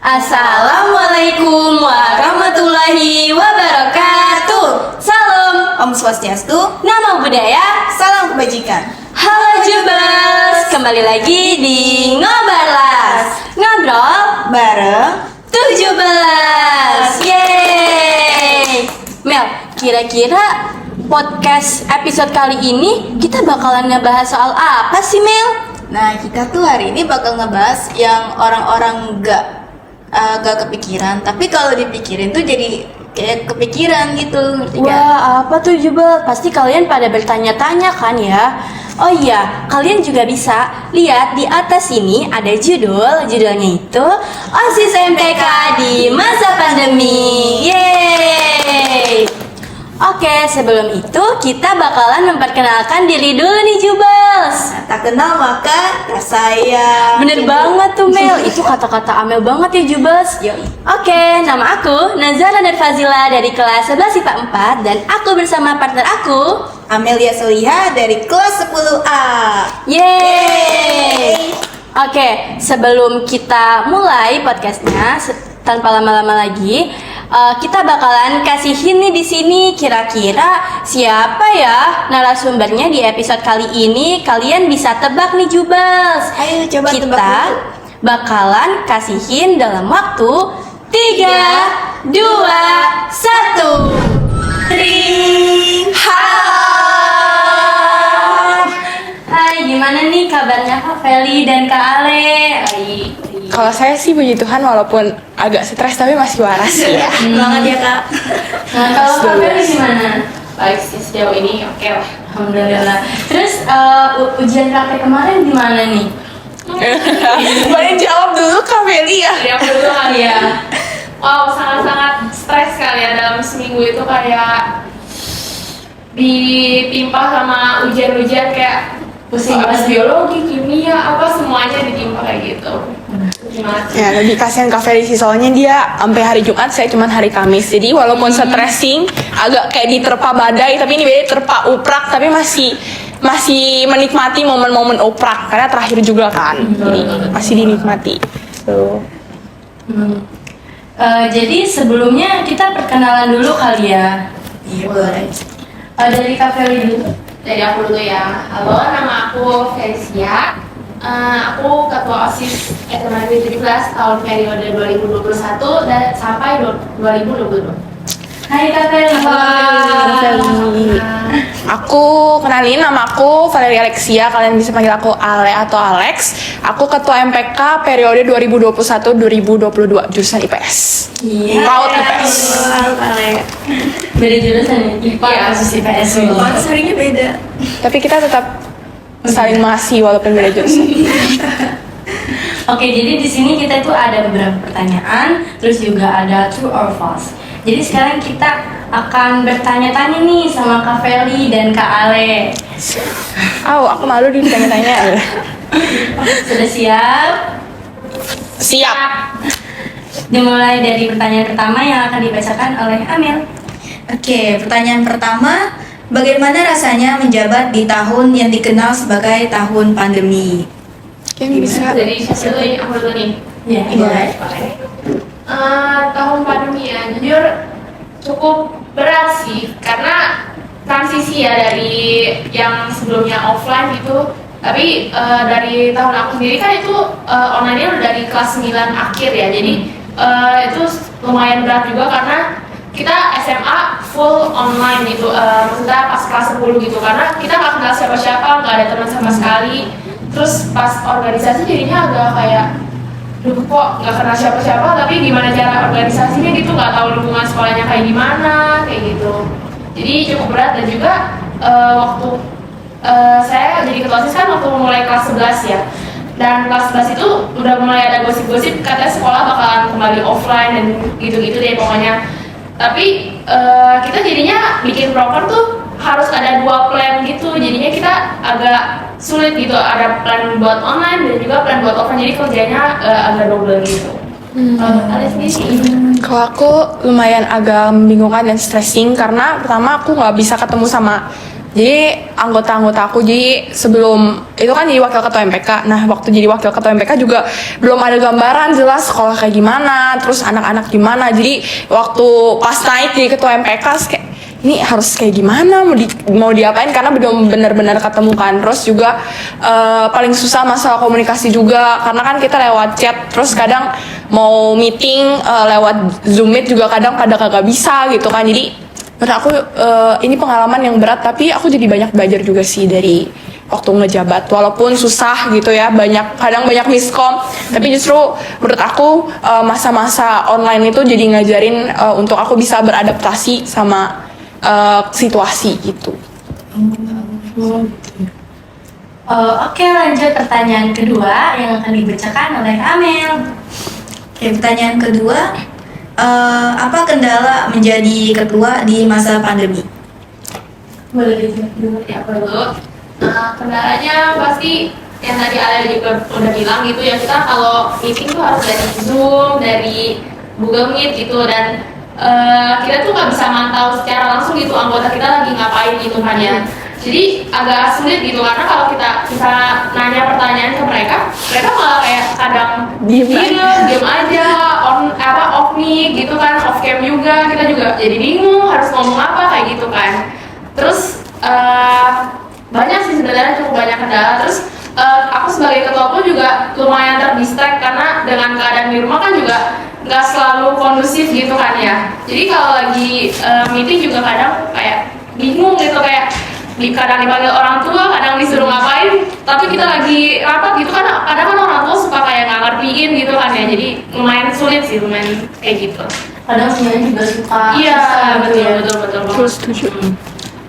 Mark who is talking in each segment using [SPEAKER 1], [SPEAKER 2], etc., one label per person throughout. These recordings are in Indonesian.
[SPEAKER 1] Assalamualaikum warahmatullahi wabarakatuh. Salam
[SPEAKER 2] Om Swastiastu,
[SPEAKER 1] Namo Buddhaya.
[SPEAKER 2] salam kebajikan.
[SPEAKER 1] Halo Jubers, kembali lagi di Ngobarlas, ngobrol
[SPEAKER 2] Bareng
[SPEAKER 1] 17. Yeay. Mel, kira-kira podcast episode kali ini kita bakalan ngebahas soal apa sih, Mel?
[SPEAKER 2] Nah, kita tuh hari ini bakal ngebahas yang orang-orang gak kepikiran, tapi kalau dipikirin tuh jadi kayak kepikiran gitu, ngerti gak?
[SPEAKER 1] Wah, apa tuh Jubel? Pasti kalian pada bertanya-tanya kan ya? Oh iya, kalian juga bisa lihat di atas ini ada judulnya itu OSIS MTK di masa pandemi. Yeay! Oke, sebelum itu kita bakalan memperkenalkan diri dulu nih Jubels.
[SPEAKER 2] Nah, tak kenal maka tak sayang.
[SPEAKER 1] Bener banget tuh Mel, itu kata-kata Amel banget ya Jubels.
[SPEAKER 2] Yoi.
[SPEAKER 1] Oke, nama aku Nazara Nerfazila dari kelas 11 IPA 4 dan aku bersama partner aku
[SPEAKER 2] Amelia Soliha dari kelas 10A.
[SPEAKER 1] Yeay. Oke, sebelum kita mulai podcastnya, tanpa lama-lama lagi, kita bakalan kasihin nih di sini kira-kira siapa ya narasumbernya di episode kali ini. Kalian bisa tebak nih Jubels.
[SPEAKER 2] Ayo coba
[SPEAKER 1] Kita
[SPEAKER 2] tebak dulu.
[SPEAKER 1] bakalan kasihin dalam waktu 3, 2, 1. Tring. Halo. Hai, gimana nih kabarnya Kak Feli dan Kak Ale?
[SPEAKER 3] Kalau saya sih puji Tuhan walaupun agak stres tapi masih waras ya.
[SPEAKER 2] Semangat ya, Kak.
[SPEAKER 1] Nah, kalau Kak Feli gimana?
[SPEAKER 4] Baik sih sejauh ini oke lah.
[SPEAKER 1] Alhamdulillah. Terus ujian praktek kemarin gimana nih?
[SPEAKER 3] Boleh jawab dulu Kak Meli ya.
[SPEAKER 4] Dari aku dulu kali ya. Wow, sangat-sangat stres kali ya dalam seminggu itu, kayak ditimpa sama ujian-ujian kayak
[SPEAKER 1] Pusing
[SPEAKER 4] habis
[SPEAKER 1] banget.
[SPEAKER 4] biologi, kimia, apa semuanya ditimpa kayak gitu. Gimana?
[SPEAKER 3] Ya lebih kasihan Kak Feli sih soalnya dia sampai hari Jumat, saya cuma hari Kamis. Jadi walaupun stressing agak kayak diterpa badai, tapi ini beda terpa uprak, tapi masih menikmati momen-momen uprak karena terakhir juga kan. Jadi masih dinikmati. So.
[SPEAKER 1] Jadi sebelumnya kita perkenalan dulu kali ya.
[SPEAKER 2] Iya, boleh.
[SPEAKER 1] Dari Kak Feli dulu.
[SPEAKER 4] Dari aku dulu ya. Halo, nama aku Felicia. Aku ketua OSIS SMA 17 tahun periode 2021 dan sampai 2022.
[SPEAKER 1] Hai Kak Feli.
[SPEAKER 3] Feli. Aku kenalin, nama aku Valeria Alexia, kalian bisa panggil aku Ale atau Alex. Aku ketua MPK periode 2021-2022 jurusan IPS.
[SPEAKER 1] Iya.
[SPEAKER 3] Proud IPS.
[SPEAKER 1] Beda jurusan ya? IPA
[SPEAKER 4] Iya.
[SPEAKER 1] versus IPS.
[SPEAKER 2] Seringnya beda.
[SPEAKER 3] Tapi kita tetap saling mengasihi walaupun beda jurusan.
[SPEAKER 1] Oke, jadi di sini kita itu ada beberapa pertanyaan, terus juga ada true or false. Jadi sekarang kita akan bertanya-tanya nih sama Kak Feli dan Kak Ale.
[SPEAKER 3] Aku malu ditanya-tanya.
[SPEAKER 1] Sudah siap?
[SPEAKER 3] Siap.
[SPEAKER 1] Dimulai dari pertanyaan pertama yang akan dibacakan oleh Amel.
[SPEAKER 2] Oke, pertanyaan pertama, bagaimana rasanya menjabat di tahun yang dikenal sebagai tahun pandemi?
[SPEAKER 3] Yang bisa.
[SPEAKER 4] Jadi siapa dulu nih? Aku dulu nih.
[SPEAKER 1] Ya,
[SPEAKER 2] Boleh.
[SPEAKER 4] Tahun pandemi ya, jujur cukup berat sih karena transisi ya dari yang sebelumnya offline gitu. Tapi dari tahun aku sendiri kan itu online-nya udah dari kelas 9 akhir ya, jadi itu lumayan berat juga karena kita SMA full online gitu, maksudnya pas kelas 10 gitu, karena kita nggak kenal siapa-siapa, nggak ada teman sama sekali. Terus pas organisasi jadinya agak kayak duh kok nggak kenal siapa-siapa tapi gimana cara organisasinya gitu, nggak tahu lingkungan sekolahnya kayak gimana kayak gitu. Jadi cukup berat. Dan juga waktu saya jadi ketua OSIS kan waktu mulai kelas 11 ya, dan kelas 11 itu udah mulai ada gosip-gosip katanya sekolah bakalan kembali offline dan gitu-gitu deh pokoknya. Tapi kita jadinya bikin proker tuh harus ada 2 plan gitu, jadinya kita agak sulit gitu, ada plan buat online dan juga plan buat offline, jadi kerjanya agak double gitu. Ada sendiri.
[SPEAKER 3] Kalau aku lumayan agak membingungkan dan stressing karena pertama aku nggak bisa ketemu sama Jadi anggota-anggota aku, jadi sebelum itu kan jadi wakil ketua MPK. Nah waktu jadi wakil ketua MPK juga belum ada gambaran jelas sekolah kayak gimana, terus anak-anak gimana. Jadi waktu pas naik jadi ketua MPK kayak ini harus kayak gimana, mau diapain, karena belum benar-benar ketemu kan. Terus juga paling susah masalah komunikasi juga, karena kan kita lewat chat, terus kadang mau meeting lewat Zoom Meet juga kadang kagak bisa gitu kan. Jadi menurut aku ini pengalaman yang berat, tapi aku jadi banyak belajar juga sih dari waktu ngejabat. Walaupun susah gitu ya, kadang banyak miskom, tapi justru menurut aku masa-masa online itu jadi ngajarin untuk aku bisa beradaptasi sama situasi gitu.
[SPEAKER 1] Oke, lanjut pertanyaan kedua yang akan dibacakan oleh Amel.
[SPEAKER 2] Oke, pertanyaan kedua, apa kendala menjadi ketua di masa pandemi?
[SPEAKER 1] Boleh dijawab dulu.
[SPEAKER 4] Ya perlu. Kendalanya pasti yang tadi Ale juga udah bilang gitu ya, kita kalau meeting tuh harus dari Zoom, dari Google Meet gitu, dan kita tuh nggak bisa mantau secara langsung gitu anggota kita lagi ngapain gitu kan ya. Jadi agak sulit gitu, karena kalau kita nanya pertanyaan ke mereka malah kayak kadang diem aja, off mic gitu kan, off cam juga, kita juga jadi bingung harus ngomong apa kayak gitu kan. Terus banyak sih sebenarnya, cukup banyak kendala. Terus aku sebagai ketua pun juga lumayan terdistract, karena dengan keadaan di rumah kan juga nggak selalu kondusif gitu kan ya. Jadi kalau lagi meeting juga kadang kayak bingung gitu, kayak kadang dipanggil orang tua, kadang disuruh ngapain, tapi kita lagi rapat gitu kan, kadang kan orang tua suka kayak nggak ngertiin gitu kan ya. Jadi lumayan sulit sih, lumayan kayak gitu.
[SPEAKER 1] Kadang semuanya juga suka.
[SPEAKER 4] Iya,
[SPEAKER 1] susah,
[SPEAKER 4] betul.
[SPEAKER 3] Terus setuju.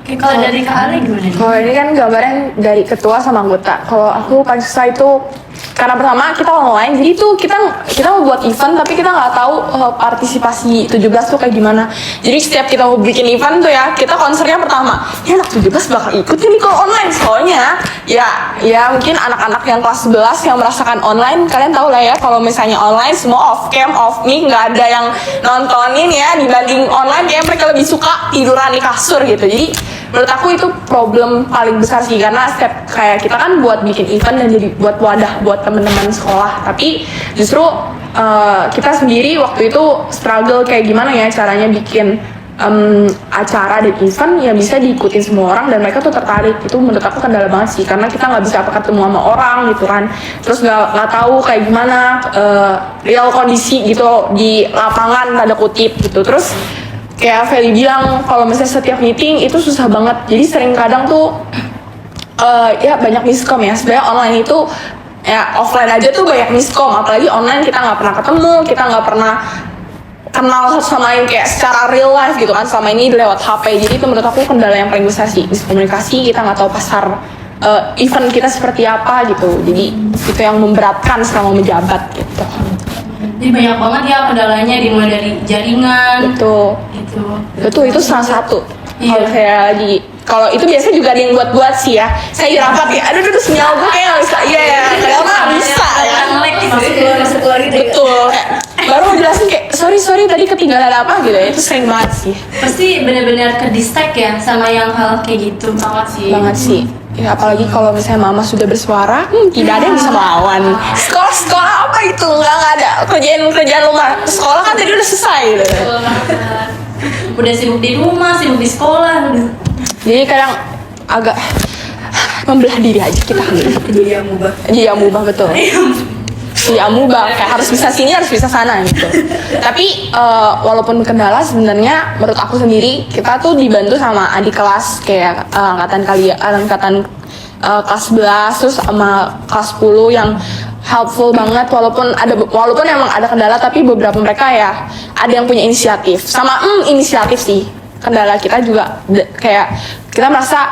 [SPEAKER 1] Oke, kalau dari Kak Ale gimana nih?
[SPEAKER 3] Kalau ini kan gambarnya dari ketua sama anggota. Kalau aku paling susah itu karena pertama kita online, jadi tuh kita mau buat event tapi kita nggak tahu partisipasi 17 tuh kayak gimana. Jadi setiap kita mau bikin event tuh ya, kita concernnya pertama, ya anak 17 bakal ikut ini kalau online. Soalnya ya mungkin anak-anak yang kelas 11 yang merasakan online, kalian tahu lah ya kalau misalnya online semua off cam, off mic, nggak ada yang nontonin ya, dibanding online kayak mereka lebih suka tiduran di kasur gitu. Jadi menurut aku itu problem paling besar sih, karena setiap kayak kita kan buat bikin event dan jadi buat wadah buat teman-teman sekolah, tapi justru kita sendiri waktu itu struggle kayak gimana ya caranya bikin acara dan event yang bisa diikutin semua orang dan mereka tuh tertarik. Itu menurut aku kendala banget sih, karena kita nggak bisa ketemu sama orang gitu kan, terus nggak tahu kayak gimana real kondisi gitu di lapangan tanda kutip gitu. Terus kayak Feli bilang, kalau misalnya setiap meeting itu susah banget. Jadi sering kadang tuh ya banyak miskom ya. Sebenarnya online itu ya offline aja tuh banyak miskom, apalagi online kita nggak pernah ketemu, kita nggak pernah kenal satu sama lain kayak secara real life gitu kan. Selama ini lewat HP. Jadi itu menurut aku kendala yang paling besar sih, miskomunikasi. Kita nggak tahu pasar event kita seperti apa gitu. Jadi itu yang memberatkan selama menjabat gitu.
[SPEAKER 1] Jadi banyak banget ya kendalanya, dimulai dari jaringan.
[SPEAKER 3] Betul, itu salah satu.
[SPEAKER 1] Iya.
[SPEAKER 3] Kalau saya lagi, kalau itu biasanya juga ada yang buat sih ya. Saya di rapat ya, aduh sinyal gue kayak nggak bisa. Iya ya, kadang nggak bisa ya.
[SPEAKER 2] Masuk keluar gitu ya.
[SPEAKER 3] Betul. Baru mau jelasin kayak sorry tadi ketinggalan apa gitu ya. Itu sering banget sih.
[SPEAKER 1] Pasti benar-benar ke distract ya sama yang hal kayak gitu.
[SPEAKER 3] Banget sih. Ya apalagi kalau misalnya mama sudah bersuara, tidak ada yang bisa melawan. Sekolah apa itu? Nggak ada kerjaan rumah. Sekolah kan tadi udah selesai gitu.
[SPEAKER 1] Udah sibuk di rumah, sibuk di sekolah.
[SPEAKER 3] Jadi kadang agak membelah diri aja kita. Jadi amubah betul. Jadi amubah kayak harus bisa sini, harus bisa sana gitu. Tapi walaupun kendala sebenarnya menurut aku sendiri kita tuh dibantu sama adik kelas kayak angkatan kelas 11 terus sama kelas 10 yang helpful banget, walaupun emang ada kendala, tapi beberapa mereka ya ada yang punya inisiatif sama inisiatif sih. Kendala kita juga kayak kita merasa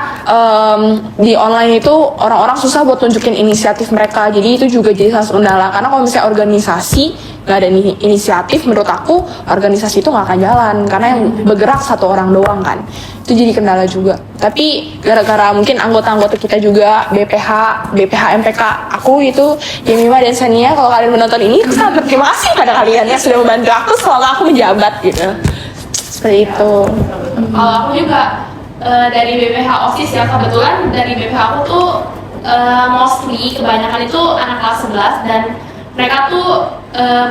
[SPEAKER 3] di online itu orang-orang susah buat tunjukin inisiatif mereka, jadi itu juga jadi salah satu kendala. Karena kalau misalnya organisasi nggak ada inisiatif, menurut aku organisasi itu nggak akan jalan, karena yang bergerak satu orang doang kan. Itu jadi kendala juga. Tapi gara-gara mungkin anggota-anggota kita juga BPH, MPK, aku itu Yemima dan Sania, kalau kalian menonton ini, aku sangat berterima kasih pada kalian yang sudah membantu aku selama aku menjabat gitu. Seperti itu.
[SPEAKER 4] Kalau aku juga dari BPH OSIS ya, kebetulan dari BPH aku tuh mostly kebanyakan itu anak kelas 11 dan mereka tuh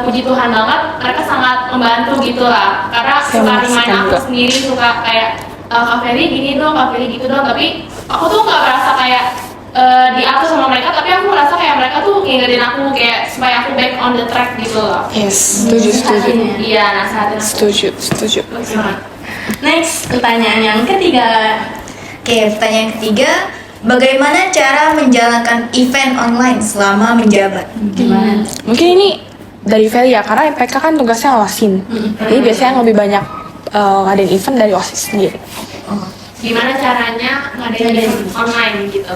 [SPEAKER 4] puji Tuhan banget, mereka sangat membantu gitu lah, karena suka remind aku sendiri, suka kayak Kak Feli gini dong, Kak Feli gitu dong, tapi aku tuh nggak merasa kayak diatur sama mereka, tapi aku merasa kayak mereka tuh ngingetin aku kayak supaya aku back on the track gitu loh.
[SPEAKER 3] Yes, setuju.
[SPEAKER 4] Iya, nasehatin aku.
[SPEAKER 3] Setuju.
[SPEAKER 4] Bagus banget.
[SPEAKER 1] Next, pertanyaan yang ketiga.
[SPEAKER 2] Oke, pertanyaan ketiga, bagaimana cara menjalankan event online selama menjabat?
[SPEAKER 1] Gimana?
[SPEAKER 3] Mungkin ini dari Feli ya, karena MPK kan tugasnya ngawasin. Jadi biasanya yang lebih banyak ngadain event dari OSIS sendiri.
[SPEAKER 4] Gimana caranya ngadain online gitu?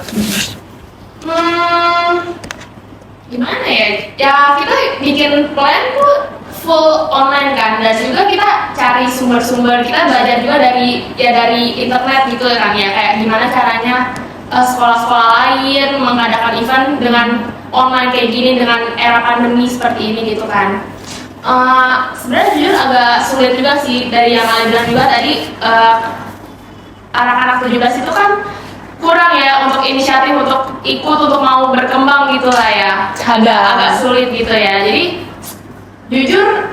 [SPEAKER 4] Gimana ya? Ya kita bikin plan tuh full online kan, dan juga kita cari sumber-sumber, kita belajar juga dari internet gitu kan ya, kayak gimana caranya sekolah-sekolah lain mengadakan event dengan online kayak gini dengan era pandemi seperti ini gitu kan. Sebenarnya jujur agak sulit juga sih, dari yang kalian bilang juga tadi, anak-anak 17 itu kan kurang ya untuk inisiatif, untuk ikut, untuk mau berkembang gitu lah ya, agak sulit gitu ya. Jadi jujur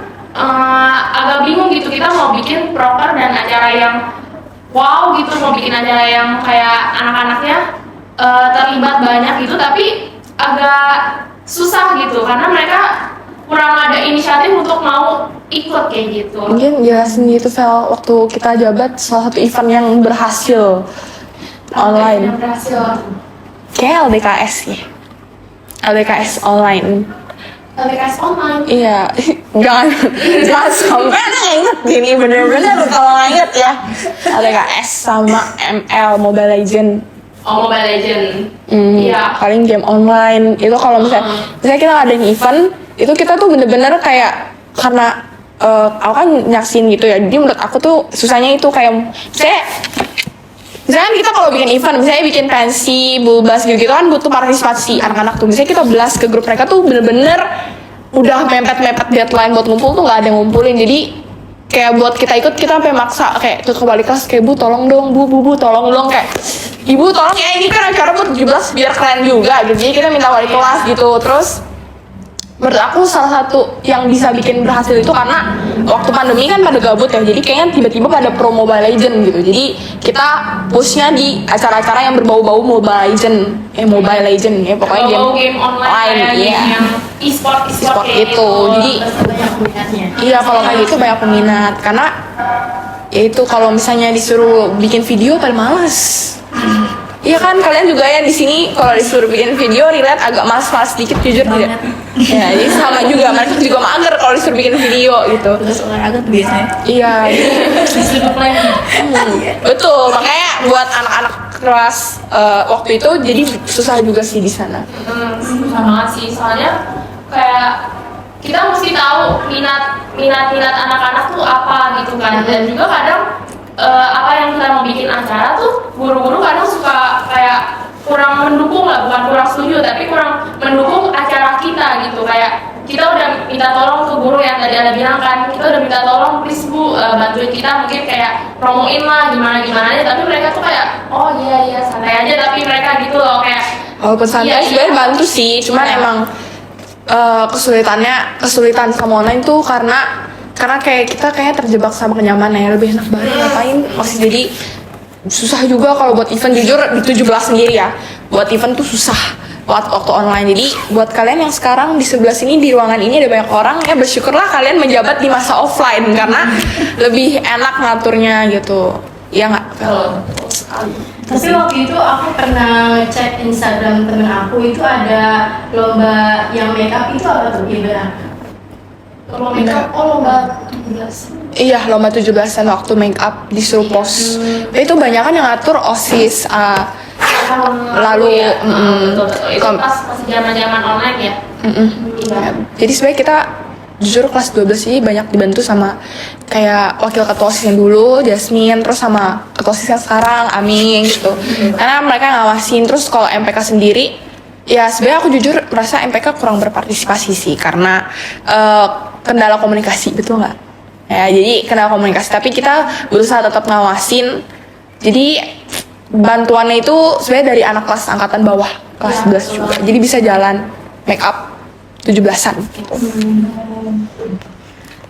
[SPEAKER 4] agak bingung gitu, kita mau bikin proker dan acara yang wow gitu, mau bikin acara yang kayak anak-anaknya terlibat banyak gitu, tapi agak susah gitu karena mereka kurang ada inisiatif untuk mau ikut kayak gitu.
[SPEAKER 3] Mungkin jelasin gitu Vel, waktu kita jabat salah satu event yang berhasil online.
[SPEAKER 4] Yang berhasil.
[SPEAKER 3] Kayak LDKS ya. LDKS online.
[SPEAKER 4] LDKS online.
[SPEAKER 3] Iya, jangan sampai nggak inget gini, bener-bener kalau nggak inget ya. LDKS sama ML, Mobile Legend.
[SPEAKER 4] Oh, Mobile Legend. Iya.
[SPEAKER 3] Paling game online itu kalau misalnya kita ngadain event itu, kita tuh bener-bener kayak, karena aku kan nyaksin gitu ya, jadi menurut aku tuh susahnya itu kayak misalnya kita kalau bikin event, misalnya bikin pensi, bulbas gitu kan butuh partisipasi anak-anak tuh. Misalnya kita blast ke grup mereka tuh bener-bener udah mepet-mepet deadline buat ngumpul tuh nggak ada yang ngumpulin. Jadi kayak buat kita ikut, kita sampai maksa kayak ke balik kelas kayak, bu tolong dong, bu tolong dong, kayak ibu tolong ya, ini kan acara buat 17 biar keren juga gitu. Jadi kita minta wali kelas gitu. Terus menurut aku salah satu yang bisa bikin berhasil itu karena waktu pandemi kan pada gabut ya, jadi kayaknya tiba-tiba pada pro Mobile Legend gitu. Jadi kita pushnya di acara-acara yang berbau-bau Mobile Legend ya, pokoknya
[SPEAKER 4] game online
[SPEAKER 3] ya,
[SPEAKER 4] yang e-sport kayak
[SPEAKER 3] itu. Jadi
[SPEAKER 1] Banyak minatnya.
[SPEAKER 3] iya, kalau kayak gitu banyak peminat, karena ya itu kalau misalnya disuruh bikin video pada males. Iya kan, kalian juga ya di sini kalau disuruh bikin video relate agak malas-malas sedikit, jujur tidak? Ya, jadi sama juga, mereka juga mager kalau disuruh bikin video gitu.
[SPEAKER 1] Terus olahraga tuh biasanya.
[SPEAKER 3] Iya,
[SPEAKER 1] Disuruh plan.
[SPEAKER 3] betul. Makanya buat anak-anak kelas waktu itu jadi susah juga sih di sana.
[SPEAKER 4] Susah banget sih, soalnya kayak kita mesti tahu minat anak-anak tuh apa gitu kan, dan juga kadang apa yang kita mau bikin acara tuh guru-guru kadang suka kayak kurang mendukung lah, bukan kurang setuju tapi kurang mendukung acara kita gitu. Kayak kita udah minta tolong ke guru yang tadi Anda bilang kan, kita udah minta tolong please bu bantuin kita, mungkin kayak promoin lah gimana aja, tapi mereka tuh kayak oh iya santai aja, tapi mereka gitu loh kayak
[SPEAKER 3] Walaupun santai sebenarnya bantu sih, cuman emang kesulitan sama online tuh karena kayak kita kayaknya terjebak sama kenyamanan ya, lebih enak banget ngapain masih. Jadi susah juga kalau buat event, jujur di 17 sendiri ya, buat event tuh susah waktu online. Jadi buat kalian yang sekarang di sebelah sini di ruangan ini ada banyak orang ya, bersyukurlah kalian menjabat di masa offline karena lebih enak ngaturnya gitu. Iya nggak?
[SPEAKER 1] Tapi waktu itu aku pernah cek Instagram temen aku, itu ada lomba yang makeup, itu apa tuh gimana?
[SPEAKER 4] lomba 17.
[SPEAKER 3] Iya, lomba 17-an waktu make up disuruh post. Itu banyak kan yang ngatur OSIS. Lalu
[SPEAKER 4] ya, betul. Itu pas masih zaman online ya. Iya.
[SPEAKER 3] Jadi sebenarnya kita jujur kelas 12 ini banyak dibantu sama kayak wakil ketua OSIS yang dulu, Jasmine, terus sama ketua OSIS yang sekarang, Aming gitu. Karena mereka ngawasin. Terus kalau MPK sendiri, ya sebenarnya aku jujur merasa MPK kurang berpartisipasi sih karena kendala komunikasi, betul nggak? Ya jadi kendala komunikasi. Tapi kita berusaha tetap ngawasin Jadi bantuannya itu sebenarnya dari anak kelas angkatan bawah, kelas 11 juga. Jadi bisa jalan make up 17-an gitu.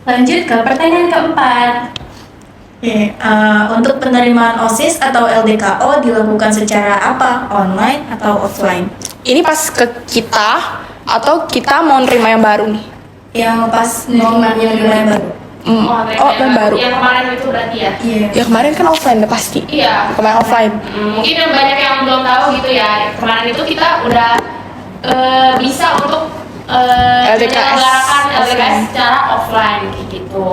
[SPEAKER 1] Lanjut ke pertanyaan keempat.
[SPEAKER 2] Oke, untuk penerimaan OSIS atau LDKO dilakukan secara apa? Online atau offline?
[SPEAKER 3] Ini pas ke kita atau kita mau nerima yang baru nih?
[SPEAKER 2] Yang pas mau menerima yang baru.
[SPEAKER 3] Yang baru.
[SPEAKER 4] Yang kemarin itu berarti ya?
[SPEAKER 2] Iya.
[SPEAKER 3] Ya kemarin kan offline udah pasti.
[SPEAKER 4] Iya.
[SPEAKER 3] Kemarin offline.
[SPEAKER 4] Mungkin yang banyak yang belum tahu gitu ya. Kemarin itu kita udah bisa untuk
[SPEAKER 3] LDKS.
[SPEAKER 4] menyelenggarakan LDKS secara offline kayak gitu.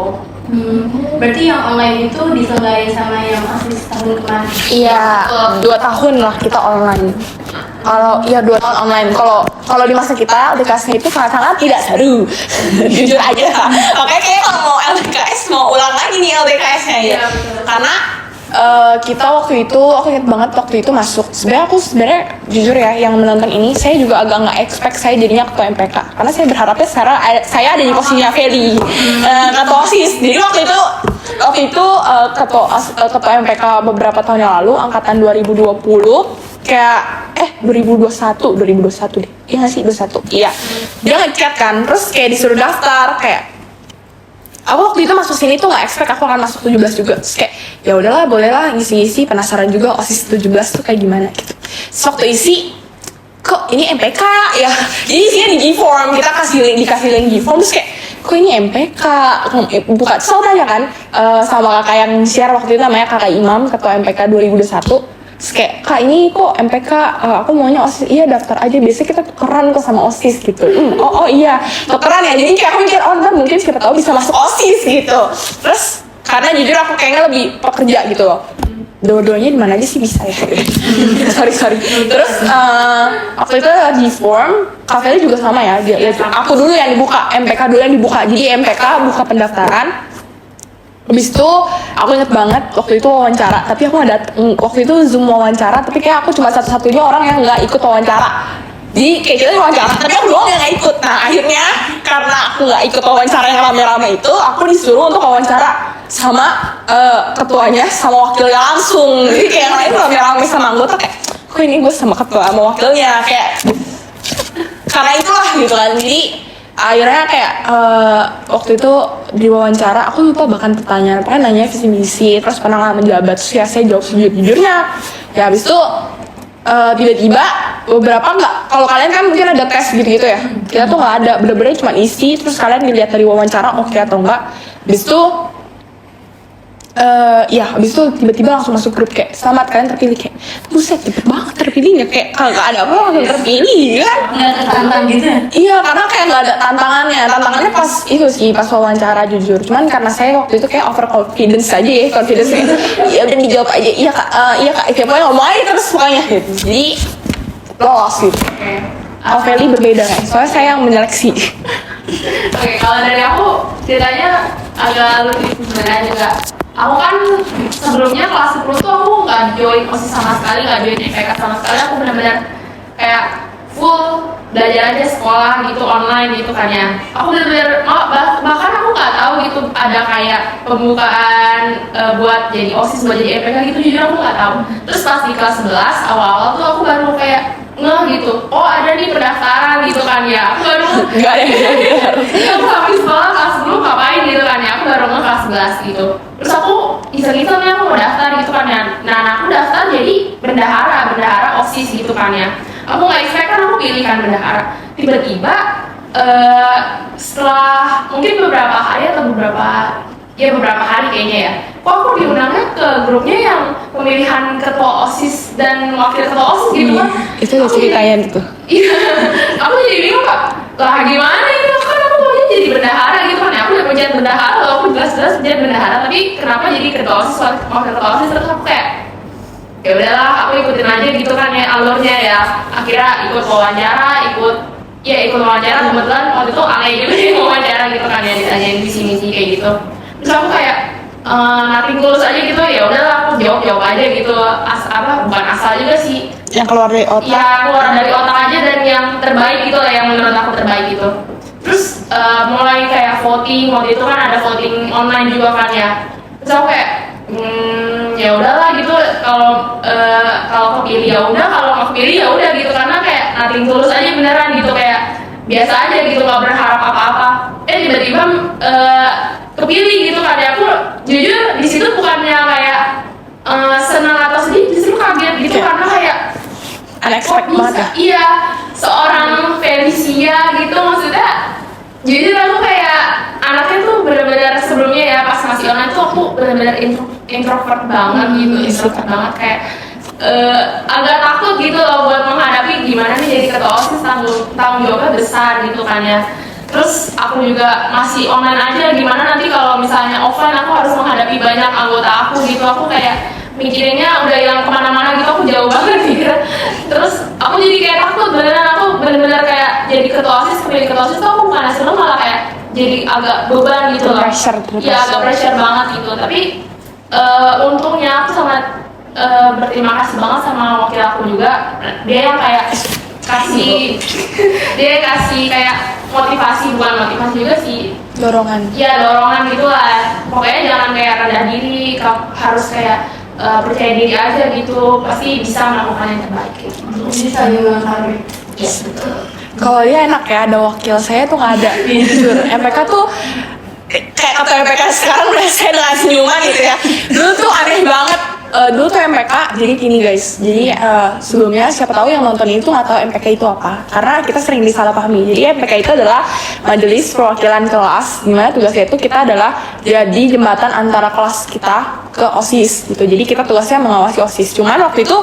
[SPEAKER 1] Berarti yang online itu diselenggarain sama yang OSIS tahun kemarin.
[SPEAKER 3] Iya, 2 tahun lah kita online. Kalau iya 2 tahun online. Kalau di masa kita LDKS-nya itu sangat tidak seru. Jujur aja. Makanya kayak kalau mau LDKS mau ulang lagi nih LDKS-nya ya.
[SPEAKER 4] Iya, betul.
[SPEAKER 3] Karena kita waktu itu, aku ingat banget waktu itu masuk. Sebenarnya jujur ya, yang menonton ini saya juga agak nggak expect saya jadinya ketua MPK. Karena saya berharapnya saya ada di posisinya Feli, ketua OSIS. Jadi waktu itu ketua MPK beberapa tahun yang lalu, angkatan 2020, kayak 2021 deh. Iya nggak sih 21? Iya. Dia ngechat kan, terus kayak disuruh daftar kayak. Aku waktu itu masuk sini tuh nggak expect aku akan masuk 17 juga. Terus kayak ya udahlah bolehlah ngisi-ngisi, penasaran juga OSIS 17 tuh kayak gimana gitu. Terus waktu isi kok ini MPK ya. Jadi isinya di G-form, kita dikasih link G-form terus kayak kok ini MPK. Buka terus aku tanya kan sama kakak yang share waktu itu namanya Kakak Imam, ketua MPK 2021. Terus kayak, kak ini kok MPK, aku maunya OSIS. Iya daftar aja, biasanya kita tukeran kok sama OSIS gitu. Oh iya, tukeran ya. Jadi kayak aku mikir, oh ntar mungkin siapa tahu bisa masuk OSIS gitu. Terus karena jujur aku kayaknya lebih pekerja gitu loh. Dua-duanya di mana aja sih bisa ya. sorry. Terus waktu itu di form, Kak Feli juga sama ya. Aku dulu yang dibuka, MPK dulu yang dibuka. Jadi MPK buka pendaftaran. Habis itu aku inget banget waktu itu wawancara, tapi aku nggak waktu itu Zoom wawancara, tapi kayak aku cuma satu-satunya orang yang nggak ikut wawancara. Jadi kayak kita wawancara, tapi aku doang yang nggak ikut. Nah akhirnya karena aku nggak ikut wawancara yang rame-rame itu, aku disuruh untuk wawancara sama ketuanya sama wakilnya langsung. Jadi kayak yang lain rame-rame sama anggota kayak, kok ini gue sama ketua sama wakilnya kayak karena itulah gitu kan. Jadi akhirnya kayak waktu itu di wawancara aku lupa bahkan pertanyaan apa, nanya visi misi terus pengalaman menjabat, terus ya saya jawab sejujurnya ya. Habis itu tiba-tiba beberapa nggak, kalau kalian kan mungkin ada tes gitu ya, kita tuh nggak ada, bener-bener cuma isi terus kalian dilihat dari wawancara oke atau enggak. Habis itu habis itu tiba-tiba langsung masuk grup kayak selamat kalian terpilih, kayak buset cepet banget terpilihnya, kayak kagak ada apa langsung terpilih kan.
[SPEAKER 1] Nggak tertantang gitu ya?
[SPEAKER 3] Iya karena kayak nggak ada tantangannya pas itu sih pas wawancara jujur. Cuman karena saya waktu itu kayak over confidence aja ya, confidence kayak ya udah dijawab aja iya kak kayak pokoknya ngomong aja terus pokoknya gitu. Jadi lolos gitu. Kalau Feli berbeda kan, soalnya saya yang menyeleksi.
[SPEAKER 4] Oke, kalau dari aku ceritanya agak lebih sebenarnya juga. Aku kan sebelumnya kelas 10 tuh aku nggak join OSIS sama sekali, nggak join MPK sama sekali. Aku benar-benar kayak full belajar aja sekolah gitu online gitu kan ya. Aku benar-benar bahkan aku nggak tahu gitu ada kayak pembukaan buat jadi OSIS, buat jadi MPK gitu, jujur aku nggak tahu. Terus pas di kelas 11 awal-awal tuh aku baru kayak gitu, oh ada nih pendaftaran gitu kan ya. Aku baru
[SPEAKER 3] Nggak ada.
[SPEAKER 4] aku habis sekolah kelas 10 ngapain gitu kan ya, aku baru kelas 11 gitu. Terus aku iseng-iseng nih aku mau daftar gitu kan ya. Nah aku daftar jadi bendahara OSIS gitu kan ya. Aku nggak expect kan aku pilih kan bendahara. Tiba-tiba setelah mungkin beberapa hari atau beberapa hari kayaknya ya, kok aku diundangnya ke grupnya yang pemilihan ketua OSIS dan wakil ketua OSIS gitu kan.
[SPEAKER 3] Itu ada ceritanya gitu.
[SPEAKER 4] Iya, aku jadi bingung kak, lah gimana ini kan aku maunya jadi bendahara gitu kan ya. Aku udah menjadi bendahara, aku jelas-jelas menjadi bendahara, tapi kenapa jadi ketua OSIS, wakil ketua OSIS? Terus aku kayak ya udahlah aku ikutin aja gitu kan ya alurnya ya. Akhirnya ikut wawancara, ikut wawancara, kebetulan waktu itu aneh juga yang wawancara gitu kan ya, ditanyain visi-misi kayak gitu. Terus aku kayak nothing tulus aja gitu, ya udahlah aku jawab aja gitu, bukan asal juga sih,
[SPEAKER 3] Yang keluar dari otak.
[SPEAKER 4] ya keluar dari otak aja dan yang terbaik gitu lah, yang menurut aku terbaik gitu. Terus mulai kayak voting, waktu itu kan ada voting online juga kan ya. Terus aku kayak ya udahlah gitu, kalau kepilih ya udah, kalau nggak kepilih ya udah gitu, karena kayak nothing tulus aja beneran gitu, kayak biasa aja gitu, nggak berharap apa-apa. Tiba-tiba kepilih gitu kan, ya aku jujur di situ bukannya kayak senang atau sedih, justru kaget gitu karena kayak
[SPEAKER 3] unexpected banget ya.
[SPEAKER 4] iya, seorang Felicia gitu, maksudnya jujur aku kayak anaknya tuh benar-benar sebelumnya ya pas masih online tuh aku benar-benar introvert banget gitu, introvert banget kayak agak takut gitu loh buat menghadapi gimana nih jadi ketua OSIS, tanggung jawabnya besar gitu kan ya. Terus aku juga masih online aja, gimana nanti kalau misalnya offline aku harus menghadapi banyak anggota aku gitu, aku kayak mikirinnya udah yang kemana-mana gitu, aku jauh banget gitu. Terus aku jadi kayak takut beneran, aku bener-bener kayak jadi ketua OSIS, kepilih ketua OSIS tuh aku bukan seneng, malah kayak jadi agak beban gitu loh. Iya, agak pressure banget gitu. Tapi untungnya aku sangat berterima kasih banget sama wakil aku juga, dia yang kayak kasih kayak motivasi, bukan motivasi juga sih,
[SPEAKER 3] Dorongan.
[SPEAKER 4] ya dorongan gitu lah. Pokoknya jangan kayak rendah diri, harus kayak percaya diri aja gitu, pasti bisa melakukan yang terbaik gitu.
[SPEAKER 2] Bisa juga kali.
[SPEAKER 4] Iya betul.
[SPEAKER 3] Kalau dia enak ya, ada wakil, saya tuh nggak ada. Jujur, MPK tuh kayak kata MPK sekarang udah saya dengan senyuman gitu ya. Dulu tuh aneh banget. Dulu tuh MPK, jadi gini guys. Jadi sebelumnya siapa tahu yang nonton itu nggak tahu MPK itu apa, karena kita sering disalahpahami. Jadi MPK itu adalah Majelis Perwakilan Kelas, dimana tugasnya itu kita adalah jadi jembatan antara kelas kita ke OSIS gitu. Jadi kita tugasnya mengawasi OSIS. Cuman waktu itu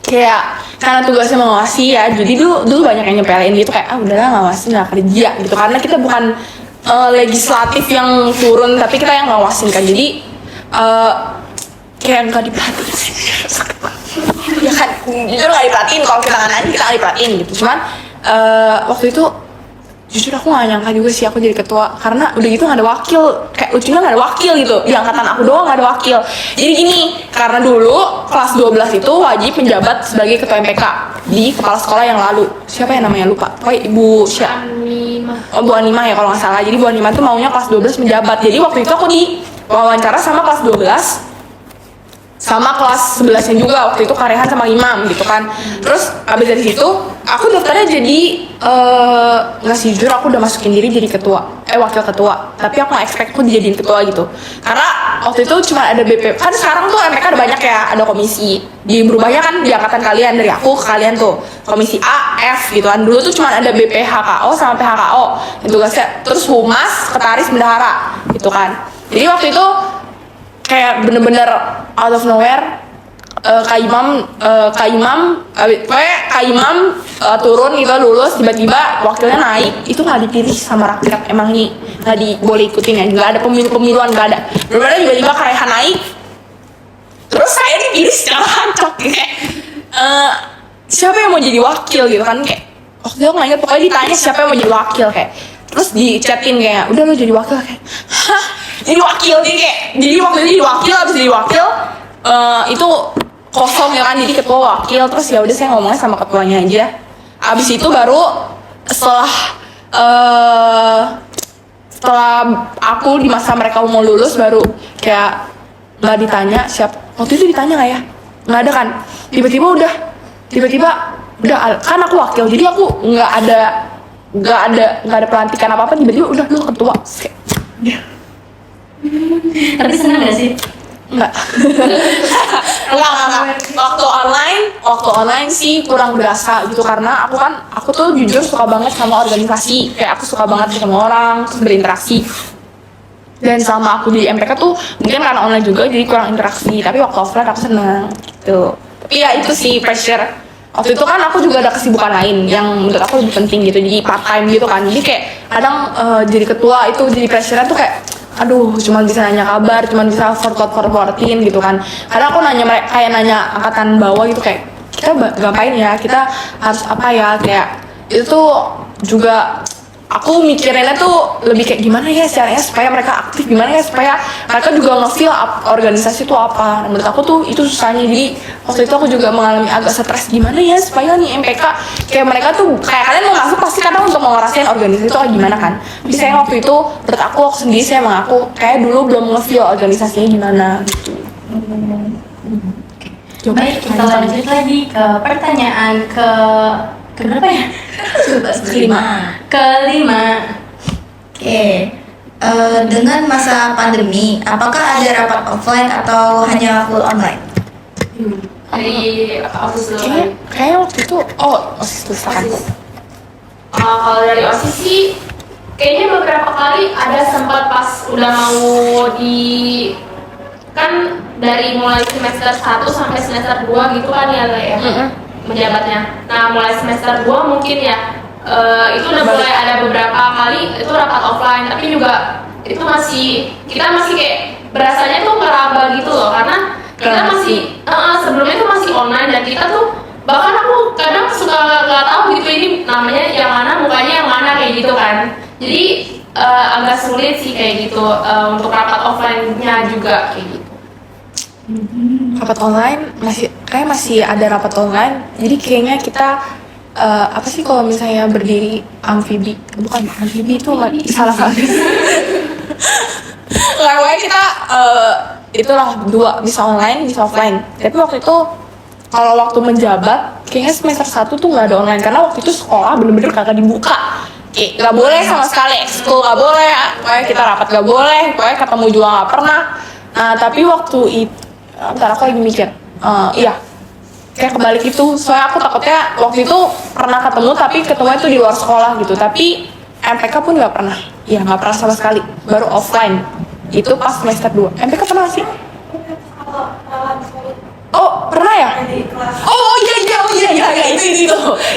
[SPEAKER 3] kayak karena tugasnya mengawasi ya, jadi dulu banyak yang nyepelin gitu, kayak udahlah ngawasi nggak kerja gitu, karena kita bukan legislatif yang turun, tapi kita yang ngawasin kan. Jadi kayak nggak diperhatiin. Sakit banget ya kan, jujur nggak diperhatiin, kalau kita nggak nanya kita nggak diperhatiin gitu. Cuman waktu itu jujur aku nggak nyangka juga sih aku jadi ketua, karena udah gitu nggak ada wakil, kayak lucunya nggak ada wakil gitu, di angkatan aku doang nggak ada wakil. Jadi gini, karena dulu kelas 12 itu wajib menjabat sebagai ketua MPK di kepala sekolah yang lalu, siapa ya namanya lupa, pokoknya ibu siapa, Bu Anima ya kalau nggak salah. Jadi Bu Anima tuh maunya kelas 12 menjabat, jadi waktu itu aku di wawancara sama kelas 12 sama kelas 11-nya juga, waktu itu Karehan sama Imam gitu kan. Terus abis dari situ aku daftarnya jadi nggak sih, jujur aku udah masukin diri jadi ketua, wakil ketua, tapi aku nggak expect aku dijadiin ketua gitu, karena waktu itu cuma ada BP. Kan sekarang tuh MPK ada banyak ya, ada komisi, di berubahnya kan di angkatan kalian, dari aku ke kalian tuh komisi A, F gitu kan. Dulu tuh cuma ada BPHKO sama PHKO yang tugasnya, terus Humas, Sekretaris, Bendahara gitu kan. Jadi waktu itu kayak bener-bener out of nowhere, Kak Imam turun gitu, lulus, tiba-tiba wakilnya naik, itu nggak dipilih sama rakyat, emang nih nggak boleh ikutin ya, nggak ada pemiluan, nggak ada. Bener-bener tiba-tiba Karehan naik, terus saya dipilih secara hancur kayak siapa yang mau jadi wakil gitu kan, kayak waktu itu nggak ingat, pokoknya ditanya siapa yang mau jadi wakil kayak, terus dichatin kayak udah lo jadi wakil, kayak hah jadi wakil, jadi waktu itu jadi wakil, abis jadi wakil itu kosong ya kan, jadi ketua wakil. Terus ya udah saya ngomongnya sama ketuanya aja. Abis itu baru setelah aku di masa mereka mau lulus, baru kayak nggak ditanya siapa, waktu itu ditanya nggak ya, nggak ada kan, tiba-tiba udah kan aku wakil, jadi aku nggak ada pelantikan apa tiba-tiba udah lu ketua.
[SPEAKER 1] Tapi senang gak sih?
[SPEAKER 3] Enggak. Waktu online sih kurang berasa gitu, karena aku tuh jujur suka banget sama organisasi, kayak aku suka banget sama orang, terus berinteraksi. Dan sama aku di MPK tuh mungkin karena online juga jadi kurang interaksi, tapi waktu offline aku seneng gitu. Tapi ya itu sih pressure. Waktu itu kan aku juga ada kesibukan lain yang menurut aku lebih penting gitu, jadi part time gitu kan. Jadi kayak kadang jadi ketua itu jadi pressure tuh kayak aduh, cuma bisa nanya kabar, cuma bisa forwardin gitu kan. Kadang aku nanya angkatan bawah gitu, kayak kita ngapain ya, kita harus apa ya, kayak itu tuh juga aku mikirinnya tuh lebih kayak gimana ya caranya supaya mereka aktif, gimana ya supaya mereka juga nge-feel organisasi itu apa. Menurut aku tuh itu susahnya. Jadi waktu itu aku juga mengalami agak stres, gimana ya supaya nih MPK kayak mereka tuh kayak kalian mau masuk pasti kadang untuk mau ngerasain organisasi itu kayak gimana kan. Tapi saya waktu itu menurut aku sendiri saya mengaku kayak dulu belum nge-feel organisasinya gimana gitu.
[SPEAKER 1] Baik, kita lanjut lagi ke pertanyaan ke berapa ya? Kelima.
[SPEAKER 2] Oke. Dengan masa pandemi, apakah ada rapat offline atau hanya full online?
[SPEAKER 4] Dari OSIS dulu kali.
[SPEAKER 3] Kayaknya waktu itu OSIS silakan.
[SPEAKER 4] Kalau dari OSIS sih kayaknya beberapa kali ada sempat pas udah mau kan dari mulai semester 1 sampai semester 2 gitu kan ya Le, ya menjabatnya. Nah mulai semester 2 mungkin ya itu udah mulai ada beberapa kali itu rapat offline, tapi juga itu kita masih kayak berasanya tuh ngeraba gitu loh, karena kita masih sebelumnya tuh masih online dan kita tuh bahkan aku kadang suka nggak tahu gitu ini namanya yang mana, mukanya yang mana kayak gitu kan. Jadi agak sulit sih kayak gitu untuk rapat offline-nya juga kayak gitu.
[SPEAKER 3] Rapat online masih ada rapat online. Jadi kayaknya kita apa sih kalau misalnya berdiri bukan amfibi itu salah. Pokoknya kita itulah dua, bisa online bisa offline. Tapi waktu itu kalau waktu menjabat kayaknya semester 1 tuh nggak ada online karena waktu itu sekolah bener-bener kagak dibuka. Nggak boleh sama sekali, ekskul nggak boleh, pokoknya kita rapat nggak boleh, pokoknya ketemu juga nggak pernah. Nah tapi waktu itu bentar aku lagi mikir, iya kayak kebalik itu, soalnya aku takutnya waktu itu pernah ketemu tapi ketemunya itu di luar sekolah gitu, tapi MPK pun nggak pernah, ya nggak pernah sama sekali, baru offline itu pas semester 2. MPK pernah sih? Oh pernah ya? Oh iya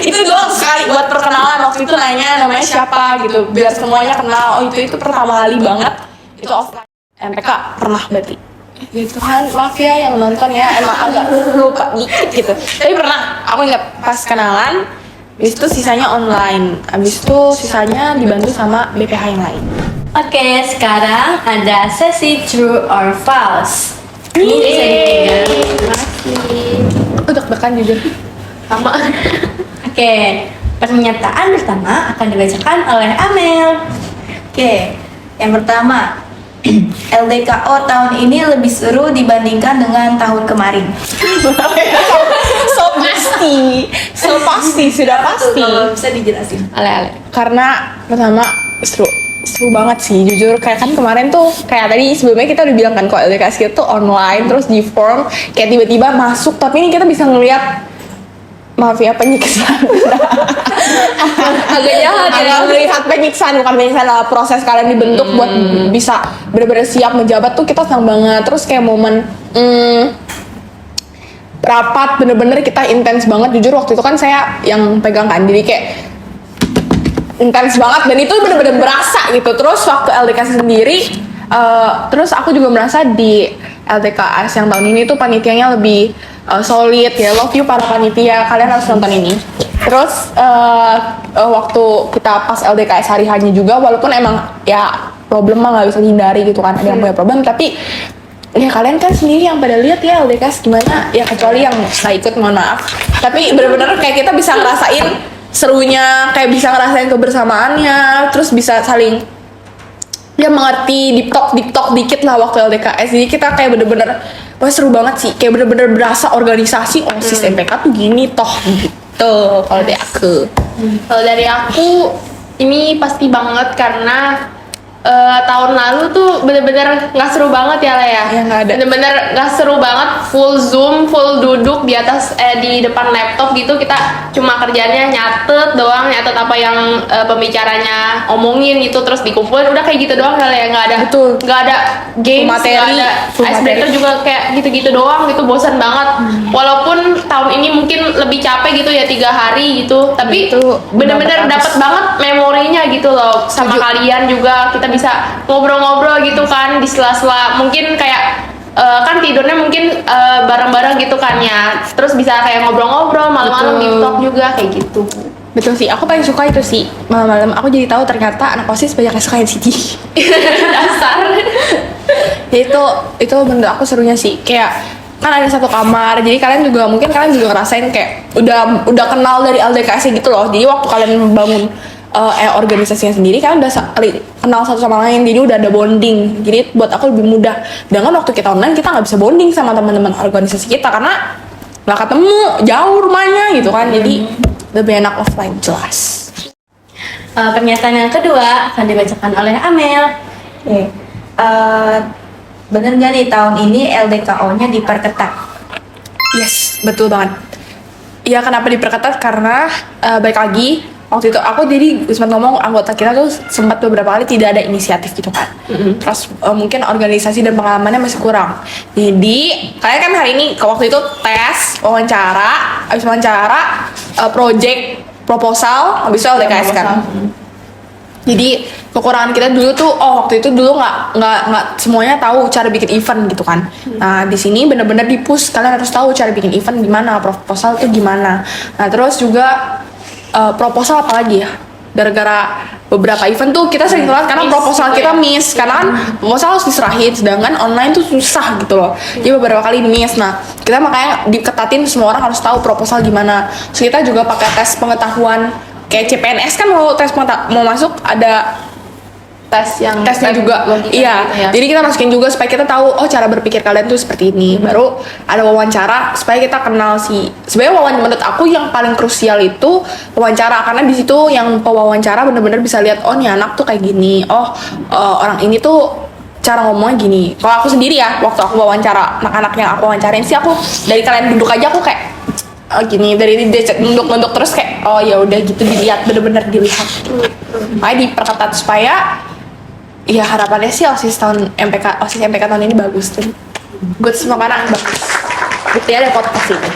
[SPEAKER 3] itu doang sekali buat perkenalan, waktu itu nanya namanya siapa gitu biar semuanya kenal. Itu pertama kali banget itu offline. MPK pernah berarti. Ya Tuhan, maaf ya yang nonton ya, emang agak lupa dikit gitu. Tapi pernah, aku ingat pas kenalan, habis itu sisanya online, habis itu sisanya dibantu sama BPH yang lain.
[SPEAKER 1] Oke, sekarang ada sesi true or false. Ini bisa dipegang.
[SPEAKER 3] Aku deg-degan jujur.
[SPEAKER 1] Sama. Oke, pernyataan pertama akan dibacakan oleh Amel.
[SPEAKER 2] Oke, yang pertama, LDKO tahun ini lebih seru dibandingkan dengan tahun kemarin.
[SPEAKER 3] so pasti, sudah pasti.
[SPEAKER 2] Kalau bisa dijelasin.
[SPEAKER 3] Ale. Karena pertama seru banget sih jujur, kayak kan kemarin tuh kayak tadi sebelumnya kita udah bilang kan kok LDKS kita tuh online terus di form kayak tiba-tiba masuk, tapi ini kita bisa ngeliat, maaf ya penyiksaan agak jahat ya, melihat penyiksaan, bukan penyiksaan lah, proses kalian dibentuk buat bisa bener-bener siap menjabat tuh kita senang banget. Terus kayak momen rapat bener-bener kita intens banget jujur, waktu itu kan saya yang pegang kan, jadi kayak intens banget dan itu bener-bener berasa gitu. Terus waktu LDKS sendiri terus aku juga merasa di LDKS yang tahun ini tuh panitianya lebih solid ya, love you para panitia, kalian harus nonton ini. Terus waktu kita pas LDKS hari hanya juga, walaupun emang ya problem mah nggak bisa dihindari gitu kan, ada yang punya problem, tapi ya kalian kan sendiri yang pada lihat ya LDKS gimana ya, kecuali yang nggak ikut mohon maaf, tapi bener-bener kayak kita bisa ngerasain serunya, kayak bisa ngerasain kebersamaannya, terus bisa saling ya mengerti, deep talk dikit lah waktu LDKS. Jadi kita kayak bener-bener wah seru banget sih, kayak bener-bener berasa organisasi OSIS MPK tuh gini toh gitu kalau dari aku.
[SPEAKER 4] Kalau dari aku ini pasti banget karena tahun lalu tuh bener-bener nggak seru banget ya Lea.
[SPEAKER 3] Ya, nggak ada.
[SPEAKER 4] Bener-bener nggak seru banget, full zoom, full duduk di atas di depan laptop gitu, kita cuma kerjanya nyatet doang, nyatet apa yang pembicaranya omongin gitu, terus dikumpulin udah kayak gitu doang ya Lea. Nggak ada,
[SPEAKER 3] Betul.
[SPEAKER 4] nggak ada games,
[SPEAKER 3] Materi,
[SPEAKER 4] nggak ada
[SPEAKER 3] full
[SPEAKER 4] icebreaker
[SPEAKER 3] materi.
[SPEAKER 4] juga kayak gitu-gitu doang gitu, bosan banget. Walaupun tahun ini mungkin lebih capek gitu ya 3 hari gitu, tapi
[SPEAKER 3] Itu
[SPEAKER 4] bener-bener
[SPEAKER 3] dapet
[SPEAKER 4] dapet banget memorinya gitu loh sama
[SPEAKER 3] Setuju.
[SPEAKER 4] kalian juga. Kita bisa ngobrol-ngobrol gitu kan di sela-sela, mungkin kayak kan tidurnya mungkin bareng-bareng gitu kan ya, terus bisa kayak ngobrol-ngobrol malam-malam
[SPEAKER 3] Betul.
[SPEAKER 4] di talk juga kayak gitu.
[SPEAKER 3] Betul sih, aku paling suka itu sih malam-malam aku jadi tahu ternyata anak OSIS banyak yang suka NCT.
[SPEAKER 4] Dasar.
[SPEAKER 3] Ya itu menurut aku serunya sih, kayak kan ada satu kamar, jadi kalian juga ngerasain kayak udah kenal dari LDKS gitu loh. Jadi waktu kalian bangun organisasinya sendiri kan udah kenal satu sama lain, jadi udah ada bonding, jadi buat aku lebih mudah. Dengan waktu kita online kita nggak bisa bonding sama teman-teman organisasi kita karena nggak ketemu, jauh rumahnya gitu kan. Jadi lebih enak offline jelas.
[SPEAKER 1] Pernyataan yang kedua akan dibacakan oleh Amel.
[SPEAKER 5] Oke. Bener nggak nih tahun ini LDKO-nya diperketat?
[SPEAKER 3] Yes, betul banget. Iya, kenapa diperketat? Karena baik lagi waktu itu aku jadi sempat ngomong anggota kita tuh sempat beberapa kali tidak ada inisiatif gitu kan. Terus mungkin organisasi dan pengalamannya masih kurang. Jadi kalian kan hari ini waktu itu tes, wawancara, habis wawancara, project, proposal, habis itu LDKS kan. Jadi kekurangan kita dulu tuh, waktu itu dulu nggak semuanya tahu cara bikin event gitu kan. Nah di sini bener-bener di-push, kalian harus tahu cara bikin event gimana, proposal tuh gimana. Nah terus juga proposal apalagi ya, gara-gara beberapa event tuh kita sering telat karena proposal kita miss, karena kan proposal harus diserahin, sedangkan online tuh susah gitu loh. Jadi beberapa kali miss. Nah kita makanya diketatin, semua orang harus tahu proposal gimana. Terus kita juga pakai tes pengetahuan kayak CPNS kan, mau masuk ada tesnya juga. Iya.
[SPEAKER 4] gitu ya.
[SPEAKER 3] Jadi kita masukin juga supaya kita tahu cara berpikir kalian tuh seperti ini. Baru ada wawancara supaya kita kenal sebenarnya menurut aku yang paling krusial itu wawancara, karena di situ yang pewawancara bener-bener bisa lihat nih anak tuh kayak gini. Orang ini tuh cara ngomongnya gini. Kalau aku sendiri ya, waktu aku wawancara anak-anak yang aku wawancarain sih, aku dari kalian duduk aja aku kayak gini, dari dia nunduk terus kayak ya udah gitu, dilihat, bener-bener dilihat. Makanya diperketat supaya ya harapannya sih OSIS MPK tahun ini bagus tuh. Buat semua anak bagus. Bukti ada podcast ini.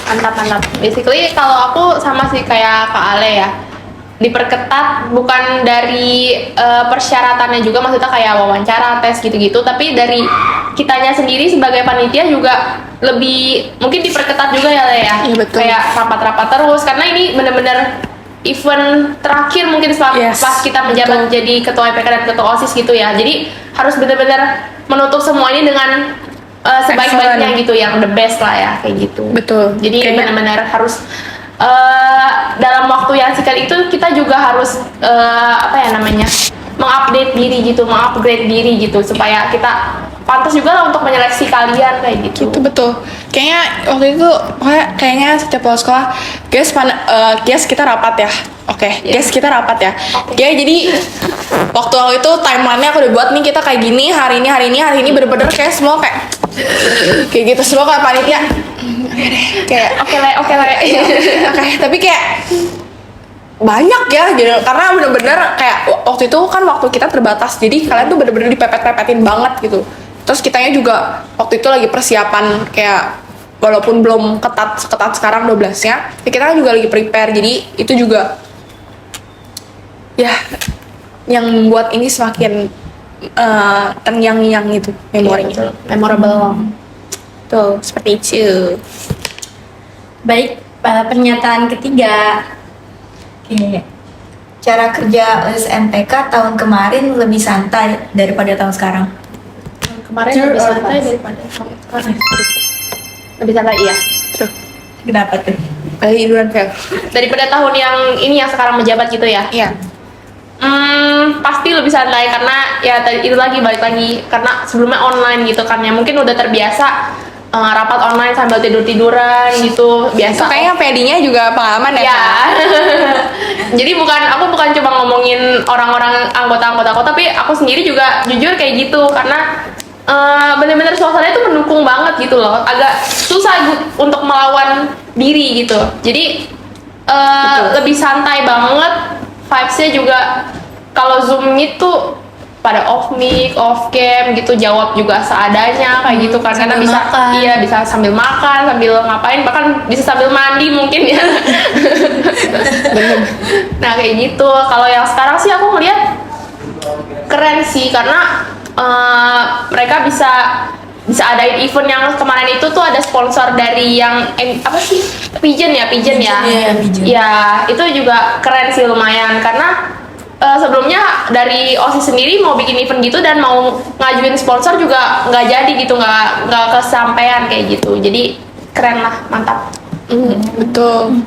[SPEAKER 4] Mantap. Basically kalau aku sama sih kayak Kak Ale ya, diperketat bukan dari persyaratannya juga, maksudnya kayak wawancara, tes gitu-gitu, tapi dari kitanya sendiri sebagai panitia juga lebih mungkin diperketat juga ya Le ya.
[SPEAKER 3] Iya, betul.
[SPEAKER 4] Kayak rapat-rapat terus, karena ini bener-bener event terakhir mungkin pas kita menjabat jadi ketua MPK dan ketua OSIS gitu ya. Jadi harus bener-bener menutup semua ini dengan sebaik-baiknya gitu, yang the best lah ya, kayak gitu.
[SPEAKER 3] Betul.
[SPEAKER 4] Jadi benar-benar harus dalam waktu yang singkat itu kita juga harus mengupgrade diri gitu supaya kita pantas juga lah untuk menyeleksi kalian kayak gitu.
[SPEAKER 3] Itu betul. Kayaknya waktu itu kayaknya setiap pulang sekolah, guys kita rapat ya. Oke, guys kita rapat ya. Oke, jadi waktu itu timeline-nya aku udah buat nih, kita kayak gini hari ini bener-bener kayak semua kayak gitu semua kayak panitia. Kayak oke, tapi kayak banyak ya gitu, karena bener-bener kayak waktu itu kan waktu kita terbatas, jadi kalian tuh bener-bener dipepet-pepetin banget gitu. Terus kitanya juga waktu itu lagi persiapan kayak walaupun belum seketat sekarang 12-nya, ya kita juga lagi prepare, jadi itu juga ya yang membuat ini semakin terngiang-ngiang gitu memorinya.
[SPEAKER 4] Memorable.
[SPEAKER 3] Tuh, seperti itu.
[SPEAKER 1] Baik, pernyataan ketiga.
[SPEAKER 5] Oke. Cara kerja OSIS MPK tahun kemarin lebih santai daripada tahun sekarang.
[SPEAKER 4] Kemarin lebih santai daripada sekarang. Lebih santai iya.
[SPEAKER 5] Kenapa tuh?
[SPEAKER 3] Balik duluan, Fel.
[SPEAKER 4] Daripada tahun yang ini yang sekarang menjabat gitu ya.
[SPEAKER 3] Iya.
[SPEAKER 4] Pasti lebih santai karena ya itu lagi balik lagi karena sebelumnya online gitu kan ya, mungkin udah terbiasa rapat online sambil tiduran gitu biasa.
[SPEAKER 3] Itu kayaknya PD-nya juga pengalaman ya.
[SPEAKER 4] Ya. Jadi aku bukan cuma ngomongin orang-orang anggota aku, tapi aku sendiri juga jujur kayak gitu karena benar-benar suasananya itu mendukung banget gitu loh. Agak susah untuk melawan diri gitu. Jadi lebih santai banget. Vibes-nya juga kalau Zoom itu pada off mic, off cam gitu, jawab juga seadanya kayak gitu kan, karena bisa
[SPEAKER 1] makan.
[SPEAKER 4] Iya, bisa sambil makan, sambil ngapain, bahkan bisa sambil mandi mungkin ya. Nah kayak gitu. Kalau yang sekarang sih aku ngeliat keren sih karena mereka bisa adain event. Yang kemarin itu tuh ada sponsor dari yang Pigeon ya.
[SPEAKER 1] Pigeon.
[SPEAKER 4] Ya itu juga keren sih, lumayan karena sebelumnya dari OSIS sendiri mau bikin event gitu dan mau ngajuin sponsor juga nggak jadi gitu, nggak kesampaian kayak gitu. Jadi keren lah, mantap.
[SPEAKER 3] Betul.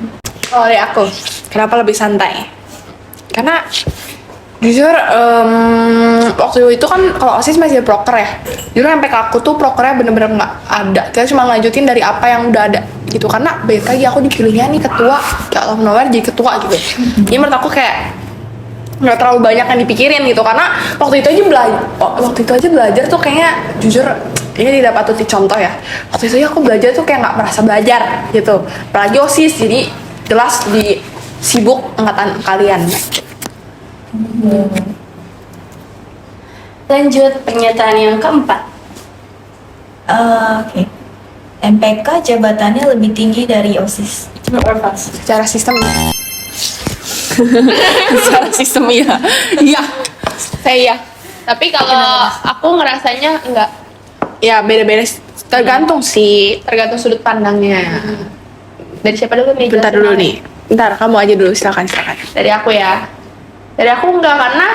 [SPEAKER 3] Kalau dari aku, kenapa lebih santai? Karena jujur waktu itu kan kalau OSIS masih proker ya. Jujur MPK aku tuh prokernya bener-bener nggak ada. Kita cuma ngelanjutin dari apa yang udah ada gitu. Karena balik lagi aku dipilihnya nih ketua, kayak out of nowhere jadi ketua gitu. Jadi menurut aku kayak nggak terlalu banyak yang dipikirin gitu. Karena waktu itu aja belajar tuh kayaknya jujur ini tidak patut dicontoh ya. Waktu itu aku belajar tuh kayak nggak merasa belajar gitu. Apalagi OSIS, jadi jelas di sibuk angkatan kalian.
[SPEAKER 1] Lanjut pernyataan yang keempat.
[SPEAKER 5] Oke. MPK jabatannya lebih tinggi dari OSIS.
[SPEAKER 3] Secara sistem secara sistem iya. Saya iya.
[SPEAKER 4] Tapi kalau aku ngerasanya enggak,
[SPEAKER 3] Ya beda-beda, tergantung sih.
[SPEAKER 4] tergantung sudut pandangnya. Dari siapa dulu nih?
[SPEAKER 3] Bentar
[SPEAKER 4] jelasin
[SPEAKER 3] dulu
[SPEAKER 4] aja.
[SPEAKER 3] nih. Bentar, kamu aja dulu, silakan.
[SPEAKER 4] Dari aku ya. Dari aku enggak, karena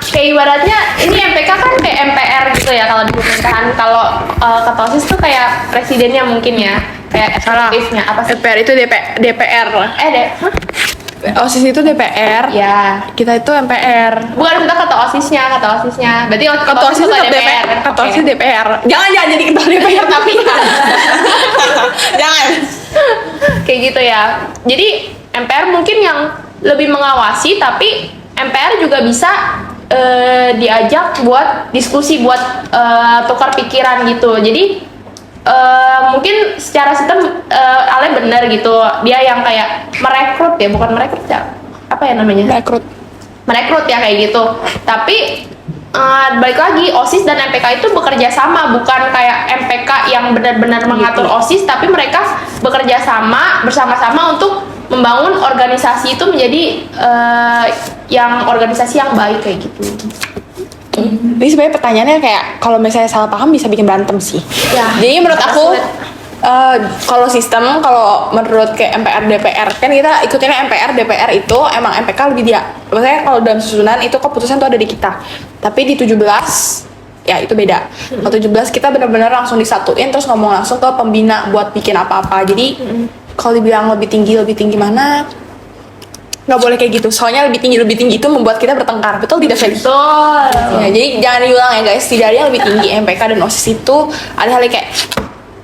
[SPEAKER 4] kayak ibaratnya ini MPK kan kayak MPR gitu ya kalau di pemerintahan. Kalau kata OSIS tuh kayak presidennya mungkin ya, kayak eksekutifnya apa sih?
[SPEAKER 3] DPR itu DPR. OSIS itu DPR.
[SPEAKER 4] Ya,
[SPEAKER 3] Kita itu MPR.
[SPEAKER 4] bukan kita kata OSISnya. Berarti
[SPEAKER 3] Kata OSIS
[SPEAKER 4] ketua
[SPEAKER 3] tetap DPR. Kata
[SPEAKER 4] Oke.
[SPEAKER 3] OSIS DPR. Jangan jadi ketua DPR tapi jangan.
[SPEAKER 4] Kayak gitu ya. Jadi MPR mungkin yang lebih mengawasi, tapi MPR juga bisa diajak buat diskusi, buat tukar pikiran gitu. Jadi mungkin secara sistem Ale benar gitu, dia yang kayak merekrut ya, bukan merekrut ya, apa ya namanya, merekrut ya kayak gitu. Tapi balik lagi, OSIS dan MPK itu bekerja sama, bukan kayak MPK yang benar-benar mengatur OSIS, tapi mereka bekerja sama bersama-sama untuk membangun organisasi itu menjadi yang organisasi yang baik kayak gitu.
[SPEAKER 3] Jadi sebenarnya pertanyaannya kayak kalau misalnya salah paham bisa bikin berantem sih.
[SPEAKER 4] Ya,
[SPEAKER 3] Jadi menurut aku
[SPEAKER 4] sulit.
[SPEAKER 3] kalau sistem, kalau menurut kayak MPR DPR kan kita ikutinnya MPR DPR itu emang MPK lebih dia. Maksudnya kalau dalam susunan itu keputusan tuh ada di kita. Tapi di 17 ya itu beda. Kalau 17 kita benar-benar langsung disatuin terus ngomong langsung ke pembina buat bikin apa-apa. Jadi kalau dibilang lebih tinggi mana? Nggak boleh kayak gitu. Soalnya lebih tinggi itu membuat kita bertengkar. Betul tidak, Feli?
[SPEAKER 4] Betul.
[SPEAKER 3] Ya, jadi jangan diulang ya guys. Setidaknya lebih tinggi MPK dan OSIS itu ada hal kayak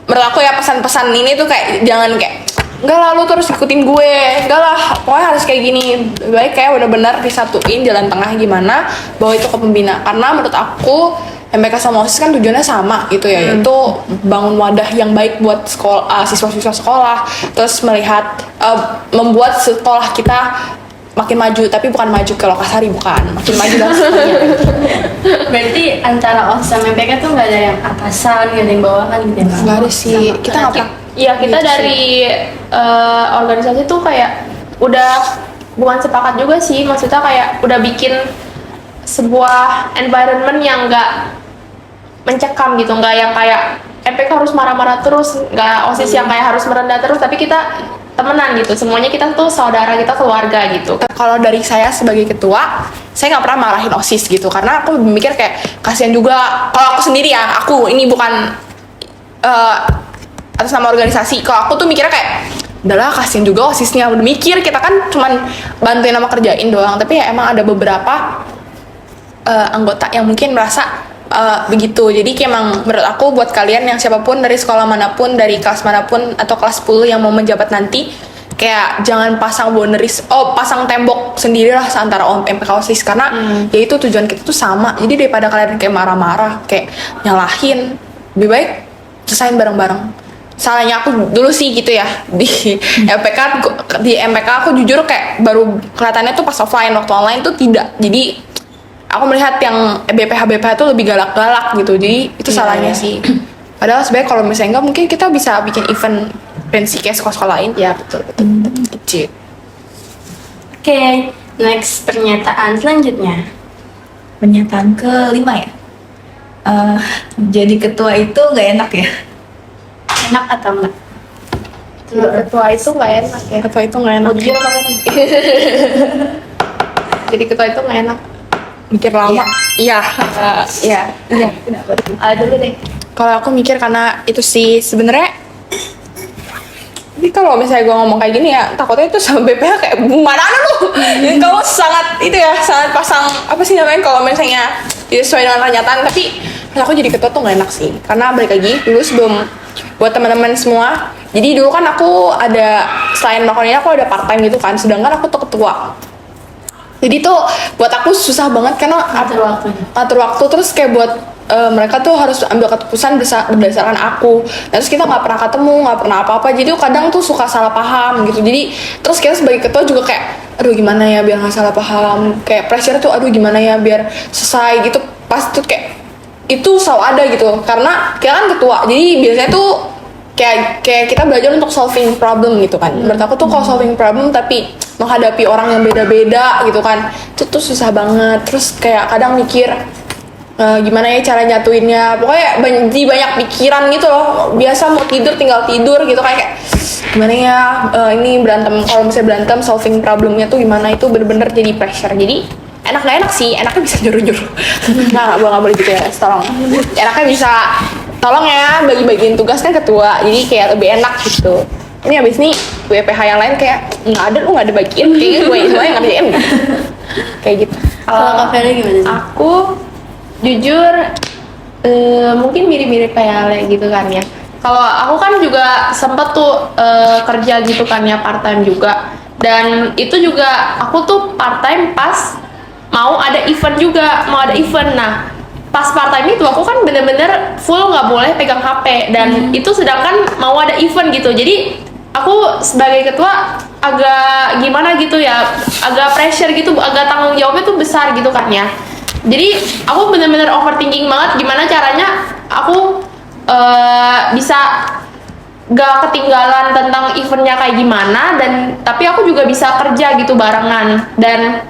[SPEAKER 3] menurut aku ya, pesan-pesan ini tuh kayak jangan kayak enggak lah lu terus ikutin gue, enggak lah pokoknya harus kayak gini. Lebih baik kayak benar-benar disatuin jalan tengah gimana bawa itu ke pembina. Karena menurut aku MPK sama OSIS kan tujuannya sama gitu ya, yaitu bangun wadah yang baik buat sekolah, siswa-siswa sekolah, terus melihat membuat sekolah kita makin maju, tapi bukan maju ke Lokasari, bukan, makin maju dalam sekolahnya.
[SPEAKER 1] Berarti antara OSIS sama MPK tuh nggak ada yang atasan, nggak ada yang bawahan gitu ya? Bang?
[SPEAKER 3] Nggak ada sih, kita nggak pernah.
[SPEAKER 4] Iya, kita
[SPEAKER 3] Gitu
[SPEAKER 4] dari organisasi tuh kayak udah bukan sepakat juga sih, maksudnya kayak udah bikin sebuah environment yang nggak mencekam gitu, nggak yang kayak MPK harus marah-marah terus, nggak OSIS yang kayak harus merendah terus, tapi kita temenan gitu, semuanya kita tuh saudara, kita keluarga gitu.
[SPEAKER 3] Kalau dari saya sebagai ketua, saya nggak pernah marahin OSIS gitu, karena aku mikir kayak kasihan juga. Kalau aku sendiri ya, aku ini bukan atas nama organisasi. Kalau aku tuh mikirnya kayak udahlah kasihan juga OSISnya, udah mikir kita kan cuman bantuin sama kerjain doang, tapi ya emang ada beberapa anggota yang mungkin merasa begitu. Jadi kayak emang menurut aku buat kalian yang siapapun dari sekolah manapun, dari kelas manapun atau kelas 10 yang mau menjabat nanti, kayak jangan pasang boundaries, pasang tembok sendirilah antara MPK OSIS, karena ya itu tujuan kita tuh sama. Jadi daripada kalian kayak marah-marah, kayak nyalahin, lebih baik selesain bareng-bareng. Salahnya aku dulu sih gitu ya di MPK aku jujur kayak baru kelihatannya tuh pas offline, waktu online tuh tidak. Jadi aku melihat yang BPH tuh lebih galak-galak gitu, jadi itu salahnya sih. Padahal sebenarnya kalau misalnya enggak, mungkin kita bisa bikin event pensi kayak sekolah-sekolah lain. Ya betul. Kecil.
[SPEAKER 1] Oke, next pernyataan selanjutnya.
[SPEAKER 5] Pernyataan kelima ya. Jadi ketua itu nggak enak ya.
[SPEAKER 1] Enak atau enggak?
[SPEAKER 4] Ketua itu nggak enak ya.
[SPEAKER 3] Ketua itu nggak enak.
[SPEAKER 4] Ujian apa kan? Jadi ketua itu nggak enak.
[SPEAKER 3] Mikir lama. Iya. Iya.
[SPEAKER 4] Dulu deh.
[SPEAKER 3] Kalau aku mikir karena itu sih sebenarnya Jadi kalau misalnya gue ngomong kayak gini ya, takutnya itu sama BPH kayak gimana lu? Jadi kamu sangat itu ya, sangat pasang apa sih namanya kalau misalnya tidak sesuai dengan kenyataan. Tapi pas aku jadi ketua tuh gak enak sih, karena balik lagi dulu sebelum buat teman-teman semua. Jadi dulu kan aku ada selain melakukan ini aku ada part time gitu kan, sedangkan aku tuh ketua. Jadi tuh buat aku susah banget karena atur waktu terus kayak buat mereka tuh harus ambil keputusan berdasarkan aku. Dan terus kita nggak pernah ketemu, nggak pernah apa-apa. Jadi kadang tuh suka salah paham gitu. Jadi terus kita sebagai ketua juga kayak, aduh gimana ya biar nggak salah paham. Kayak pressure tuh, aduh gimana ya biar selesai gitu. Pas tuh kayak itu selalu ada gitu. Karena kita kan ketua, jadi biasanya tuh kayak kita belajar untuk solving problem gitu kan. Menurut aku tuh kalau solving problem tapi menghadapi orang yang beda-beda gitu kan, itu tuh susah banget. Terus kayak kadang mikir gimana ya cara nyatuinnya, pokoknya banyak pikiran gitu loh. Biasa mau tidur tinggal tidur gitu kayak gimana ya ini berantem, kalau misalnya berantem solving problemnya tuh gimana, itu bener-bener jadi pressure. Jadi enak gak enak sih, enaknya bisa nyuruh-nyuruh. Nah, gak boleh gitu ya, tolong. Enaknya bisa tolong ya bagi-bagiin tugas kan ketua, jadi kayak lebih enak gitu. Ini abis nih WPH yang lain kayak nggak ada, lu nggak ada bagian, kayaknya gue semuanya ngerjain kayak gitu.
[SPEAKER 1] Kalau Kak Feli gimana sih?
[SPEAKER 4] Aku jujur mungkin mirip-mirip kayak Ale gitu kan ya. Kalau aku kan juga sempet tuh kerja gitu kan ya, part time juga. Dan itu juga aku tuh part time pas mau ada event juga, mau ada event. Nah, pas part time itu aku kan bener-bener full nggak boleh pegang HP, dan itu sedangkan mau ada event gitu. Jadi aku sebagai ketua agak gimana gitu ya, agak pressure gitu, agak tanggung jawabnya tuh besar gitu kan ya. Jadi aku bener-bener overthinking banget gimana caranya aku bisa gak ketinggalan tentang eventnya kayak gimana, dan tapi aku juga bisa kerja gitu barengan. Dan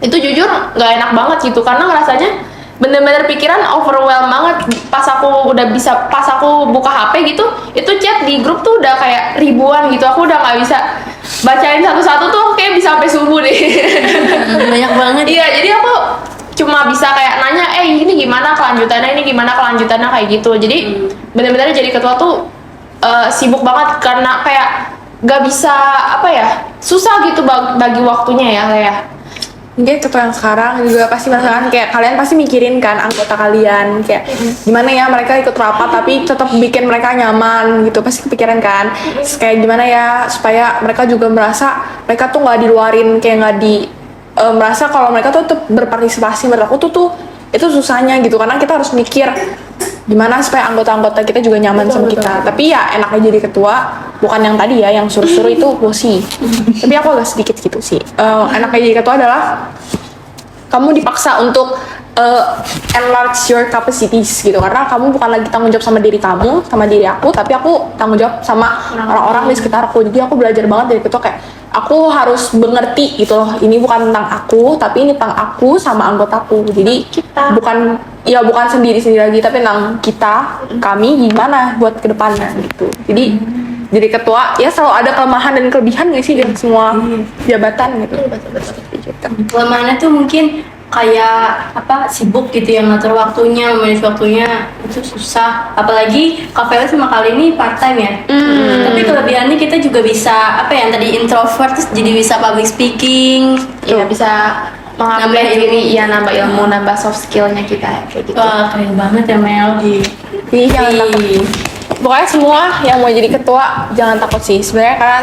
[SPEAKER 4] itu jujur gak enak banget gitu, karena ngerasanya bener-bener pikiran overwhelm banget. Pas aku buka HP gitu, itu chat di grup tuh udah kayak ribuan gitu, aku udah gak bisa bacain satu-satu tuh, kayak bisa sampai subuh deh.
[SPEAKER 1] Banyak banget.
[SPEAKER 4] Iya, jadi aku cuma bisa kayak nanya, ini gimana kelanjutannya, kayak gitu. Jadi bener-bener jadi ketua tuh sibuk banget, karena kayak gak bisa susah gitu bagi waktunya ya.
[SPEAKER 3] Mungkin ketua yang sekarang juga pasti merasakan kayak kalian pasti mikirin kan anggota kalian kayak gimana ya mereka ikut rapat tapi tetap bikin mereka nyaman gitu, pasti kepikiran kan. Terus kayak gimana ya supaya mereka juga merasa mereka tuh nggak diluarin, kayak nggak merasa kalau mereka tuh tetap berpartisipasi. Menurut aku tuh itu susahnya gitu, karena kita harus mikir gimana supaya anggota-anggota kita juga nyaman sama kita. Tapi ya enaknya jadi ketua bukan yang tadi ya, yang suruh-suruh itu bosi. Tapi aku agak sedikit gitu sih. Enaknya jadi ketua adalah kamu dipaksa untuk enlarge your capacities gitu, karena kamu bukan lagi tanggung jawab sama diri kamu, sama diri aku, tapi aku tanggung jawab sama orang-orang di sekitar aku. Jadi aku belajar banget dari ketua, kayak aku harus mengerti gitu loh, ini bukan tentang aku, tapi ini tentang aku sama anggotaku. Jadi bukan sendiri-sendiri lagi, tapi tentang kami gimana buat kedepannya gitu. Jadi jadi ketua ya selalu ada kelemahan dan kelebihan nggak sih dengan semua jabatan gitu.
[SPEAKER 1] Kelemahannya tuh mungkin kayak sibuk gitu ya, ngatur waktunya, manage waktunya itu susah. Apalagi Kak Feli sama kali ini part time ya. Tapi kelebihannya kita juga bisa yang tadi introvert terus jadi bisa public speaking.
[SPEAKER 4] Iya, bisa mengupgrade diri, ya nambah ilmu, nambah soft skillnya kita kayak gitu.
[SPEAKER 1] Wah, keren banget ya Mel.
[SPEAKER 3] Jadi jangan takut. Pokoknya semua yang mau jadi ketua jangan takut sih sebenarnya, karena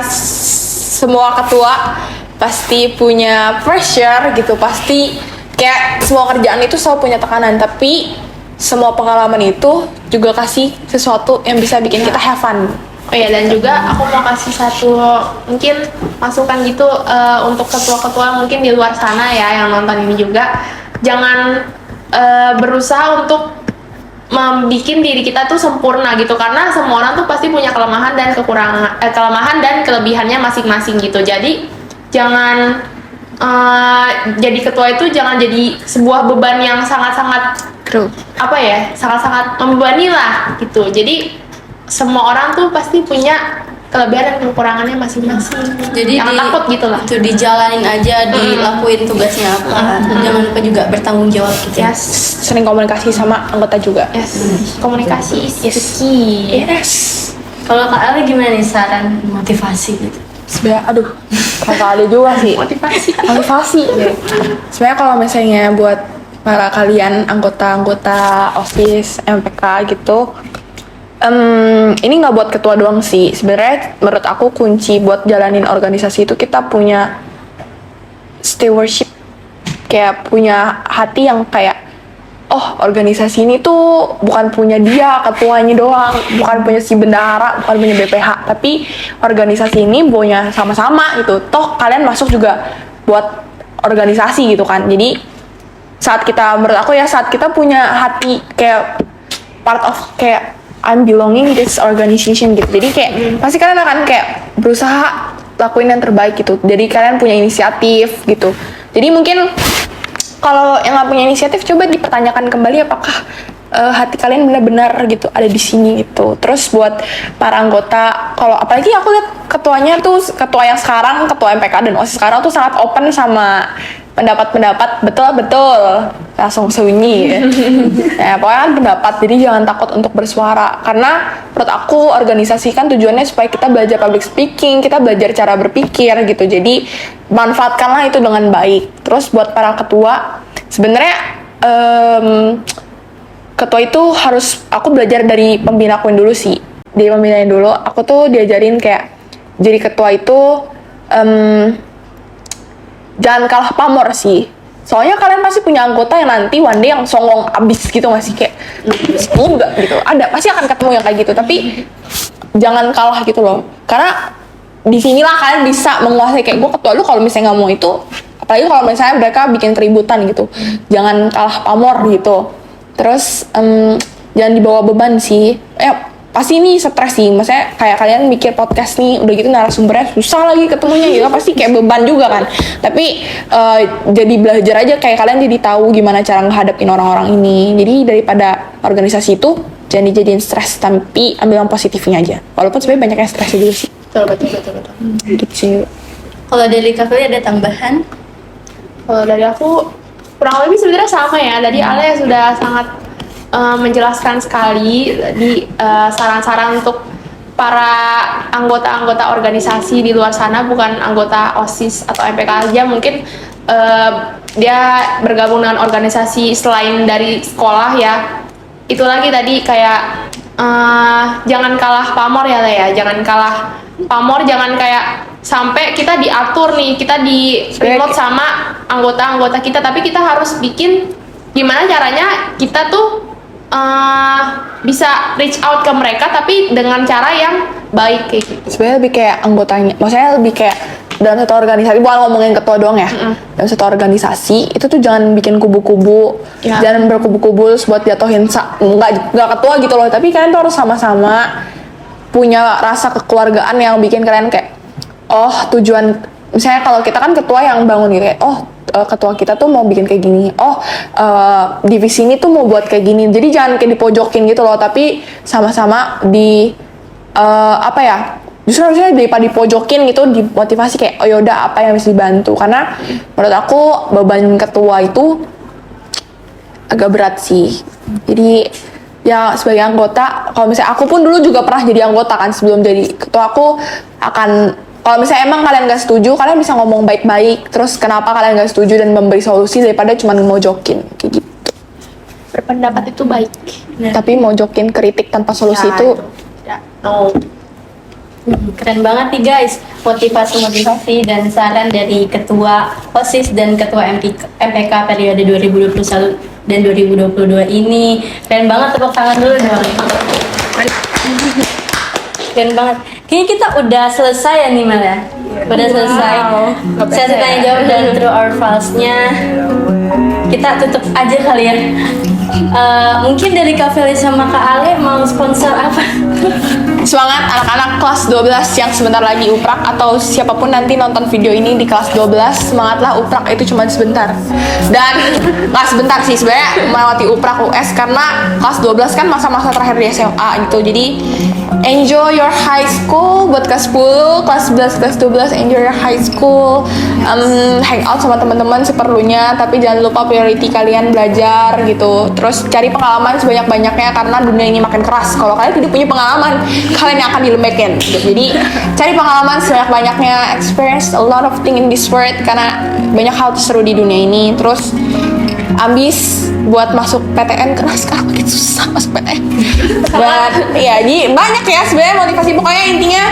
[SPEAKER 3] semua ketua pasti punya pressure gitu, pasti kayak semua kerjaan itu selalu punya tekanan, tapi semua pengalaman itu juga kasih sesuatu yang bisa bikin kita have fun.
[SPEAKER 4] Oh iya, dan juga aku mau kasih satu mungkin masukan gitu untuk ketua-ketua mungkin di luar sana ya yang nonton ini juga, jangan berusaha untuk membikin diri kita tuh sempurna gitu, karena semua orang tuh pasti punya kelemahan dan kelemahan dan kelebihannya masing-masing gitu. Jadi jangan jadi ketua itu jangan jadi sebuah beban yang sangat-sangat sangat-sangat membebani lah gitu. Jadi semua orang tuh pasti punya kelebihan dan kekurangannya masing-masing.
[SPEAKER 1] Jadi
[SPEAKER 4] jangan takut gitu lah.
[SPEAKER 1] Itu dijalanin aja, dilakuin tugasnya apa. Jangan lupa juga bertanggung jawab gitu.
[SPEAKER 4] Yes.
[SPEAKER 3] Sering komunikasi sama anggota juga.
[SPEAKER 4] Komunikasi is the key.
[SPEAKER 3] Yes.
[SPEAKER 1] Kalau Kak Ale gimana nih saran motivasi gitu?
[SPEAKER 3] Sebenarnya aduh kakak ada juga sih motivasi ya. Sebenarnya kalau misalnya buat para kalian anggota-anggota OSIS MPK gitu, ini nggak buat ketua doang sih. Sebenarnya menurut aku kunci buat jalanin organisasi itu kita punya stewardship, kayak punya hati yang kayak oh organisasi ini tuh bukan punya dia ketuanya doang, bukan punya si bendahara, bukan punya BPH, tapi organisasi ini punya sama-sama gitu. Toh kalian masuk juga buat organisasi gitu kan. Jadi saat kita, menurut aku ya, saat kita punya hati kayak part of kayak I'm belonging this organization gitu. Jadi kayak pasti kalian akan kayak berusaha lakuin yang terbaik gitu. Jadi kalian punya inisiatif gitu. Jadi mungkin kalau yang nggak punya inisiatif, coba dipertanyakan kembali apakah hati kalian benar-benar gitu ada di sini gitu. Terus buat para anggota, kalau apalagi aku lihat ketuanya tuh, ketua yang sekarang, ketua MPK dan OSIS sekarang tuh sangat open sama pendapat-pendapat, betul langsung sunyi ya. Ya pokoknya kan pendapat, jadi jangan takut untuk bersuara, karena menurut aku organisasi kan tujuannya supaya kita belajar public speaking, kita belajar cara berpikir gitu. Jadi manfaatkanlah itu dengan baik. Terus buat para ketua, sebenarnya ketua itu harus, aku belajar dari pembina aku dulu sih. Dari pembina dulu aku tuh diajarin kayak jadi ketua itu jangan kalah pamor sih. Soalnya kalian pasti punya anggota yang nanti one day yang songong abis gitu gak sih? Kayak enggak gitu. Ada, pasti akan ketemu yang kayak gitu. Tapi jangan kalah gitu loh. Karena disinilah kalian bisa menguasai, kayak gue ketua lu kalau misalnya nggak mau itu, apalagi kalau misalnya mereka bikin keributan gitu. Jangan kalah pamor gitu. Terus jangan dibawa beban sih. Pasti ini stres sih, maksudnya kayak kalian mikir podcast nih, udah gitu narasumbernya susah lagi ketemunya gitu, pasti kayak beban juga kan. Tapi jadi belajar aja, kayak kalian jadi tahu gimana cara menghadapin orang-orang ini. Jadi daripada organisasi itu jangan dijadiin stres, tapi ambil yang positifnya aja. Walaupun sebenarnya banyak yang stres juga sih.
[SPEAKER 1] Betul.
[SPEAKER 3] Gitu sih.
[SPEAKER 1] Kalau dari Kak Feli ada tambahan?
[SPEAKER 4] Kalau dari aku kurang lebih sebenarnya sama ya. Tadi Ale sudah sangat menjelaskan sekali di saran-saran untuk para anggota-anggota organisasi di luar sana, bukan anggota OSIS atau MPK aja, mungkin dia bergabung dengan organisasi selain dari sekolah ya. Itu lagi tadi kayak jangan kalah pamor ya Le ya, jangan kalah pamor, jangan kayak sampai kita diatur nih, kita di remote sama anggota-anggota kita, tapi kita harus bikin gimana caranya kita tuh bisa reach out ke mereka tapi dengan cara yang baik kayak gitu.
[SPEAKER 3] Sebenarnya lebih kayak anggotanya, maksudnya lebih kayak dalam satu organisasi, bukan ngomongin ketua doang ya. Dalam satu organisasi itu tuh jangan bikin kubu-kubu, jangan berkubu-kubu terus buat jatuhin nggak ketua gitu loh. Tapi kalian tuh harus sama-sama punya rasa kekeluargaan yang bikin kalian kayak tujuan. Misalnya kalau kita kan ketua yang bangun gitu kayak ketua kita tuh mau bikin kayak gini, divisi ini tuh mau buat kayak gini. Jadi jangan kayak dipojokin gitu loh, tapi sama-sama di justru harusnya daripada dipojokin gitu, dimotivasi kayak yaudah apa yang bisa dibantu. Karena menurut aku beban ketua itu agak berat sih. Jadi ya sebagai anggota, kalau misalnya aku pun dulu juga pernah jadi anggota kan sebelum jadi ketua, aku akan, kalau misalnya emang kalian gak setuju, kalian bisa ngomong baik-baik, terus kenapa kalian gak setuju dan memberi solusi daripada cuma mojokin kayak gitu.
[SPEAKER 4] Berpendapat itu baik.
[SPEAKER 3] Tapi mojokin kritik tanpa solusi itu
[SPEAKER 1] no. Keren banget nih guys, motivasi dan saran dari ketua OSIS dan ketua MPK periode 2021 dan 2022 ini. Keren banget, tepuk tangan dulu dong. Keren banget. Kayaknya kita udah selesai ya nih Mel ya. Udah selesai. Sesi tanya jawab dan true or false-nya. Kita tutup aja kali ya. Mungkin dari Kak Feli sama Kak Ale mau sponsor apa?
[SPEAKER 3] semangat anak-anak kelas 12 yang sebentar lagi uprak, atau siapapun nanti nonton video ini di kelas 12, semangatlah, uprak itu cuma sebentar. Dan nggak sebentar sih sebenarnya melewati uprak US, karena kelas 12 kan masa-masa terakhir di SMA gitu. Jadi enjoy your high school. Buat kelas 10, kelas 11, kelas 12, enjoy your high school. Hang out sama teman-teman seperlunya, tapi jangan lupa punya priority kalian belajar gitu. Terus cari pengalaman sebanyak-banyaknya karena dunia ini makin keras. Kalau kalian tidak punya pengalaman, kalian yang akan dilembekin gitu. Jadi cari pengalaman sebanyak-banyaknya, experience a lot of thing in this world karena banyak hal seru di dunia ini. Terus ambis buat masuk PTN karena sekarang makin susah masuk PTN. Dan ya jadi banyak ya sebenarnya motivasi, pokoknya intinya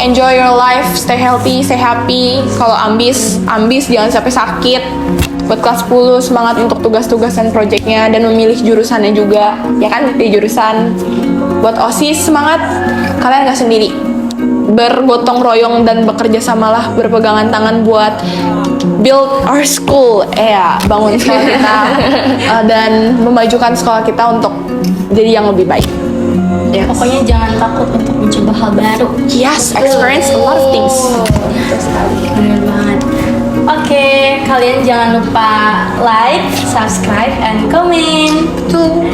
[SPEAKER 3] enjoy your life, stay healthy, stay happy. Kalau ambis jangan sampai sakit. Buat kelas 10 semangat untuk tugas-tugas dan proyeknya dan memilih jurusannya juga. Ya kan, pilih jurusan. Buat OSIS semangat, kalian gak sendiri. Bergotong royong dan bekerja samalah, berpegangan tangan buat build our school, bangun sekolah kita dan memajukan sekolah kita untuk jadi yang lebih baik.
[SPEAKER 1] Ya, pokoknya jangan takut untuk mencoba hal baru.
[SPEAKER 3] Yes, experience a lot of things.
[SPEAKER 1] Bener banget. Oke, kalian jangan lupa like, subscribe, and comment.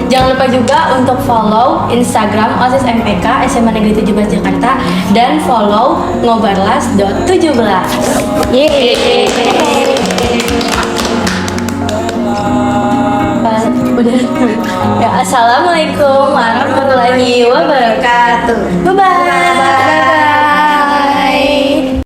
[SPEAKER 1] Jangan lupa juga untuk follow Instagram OSIS MPK SMA Negeri 17 Jakarta dan follow ngobarlas.17.
[SPEAKER 3] Yeay.
[SPEAKER 1] Udah. Ya, assalamualaikum warahmatullahi wabarakatuh. Bye bye.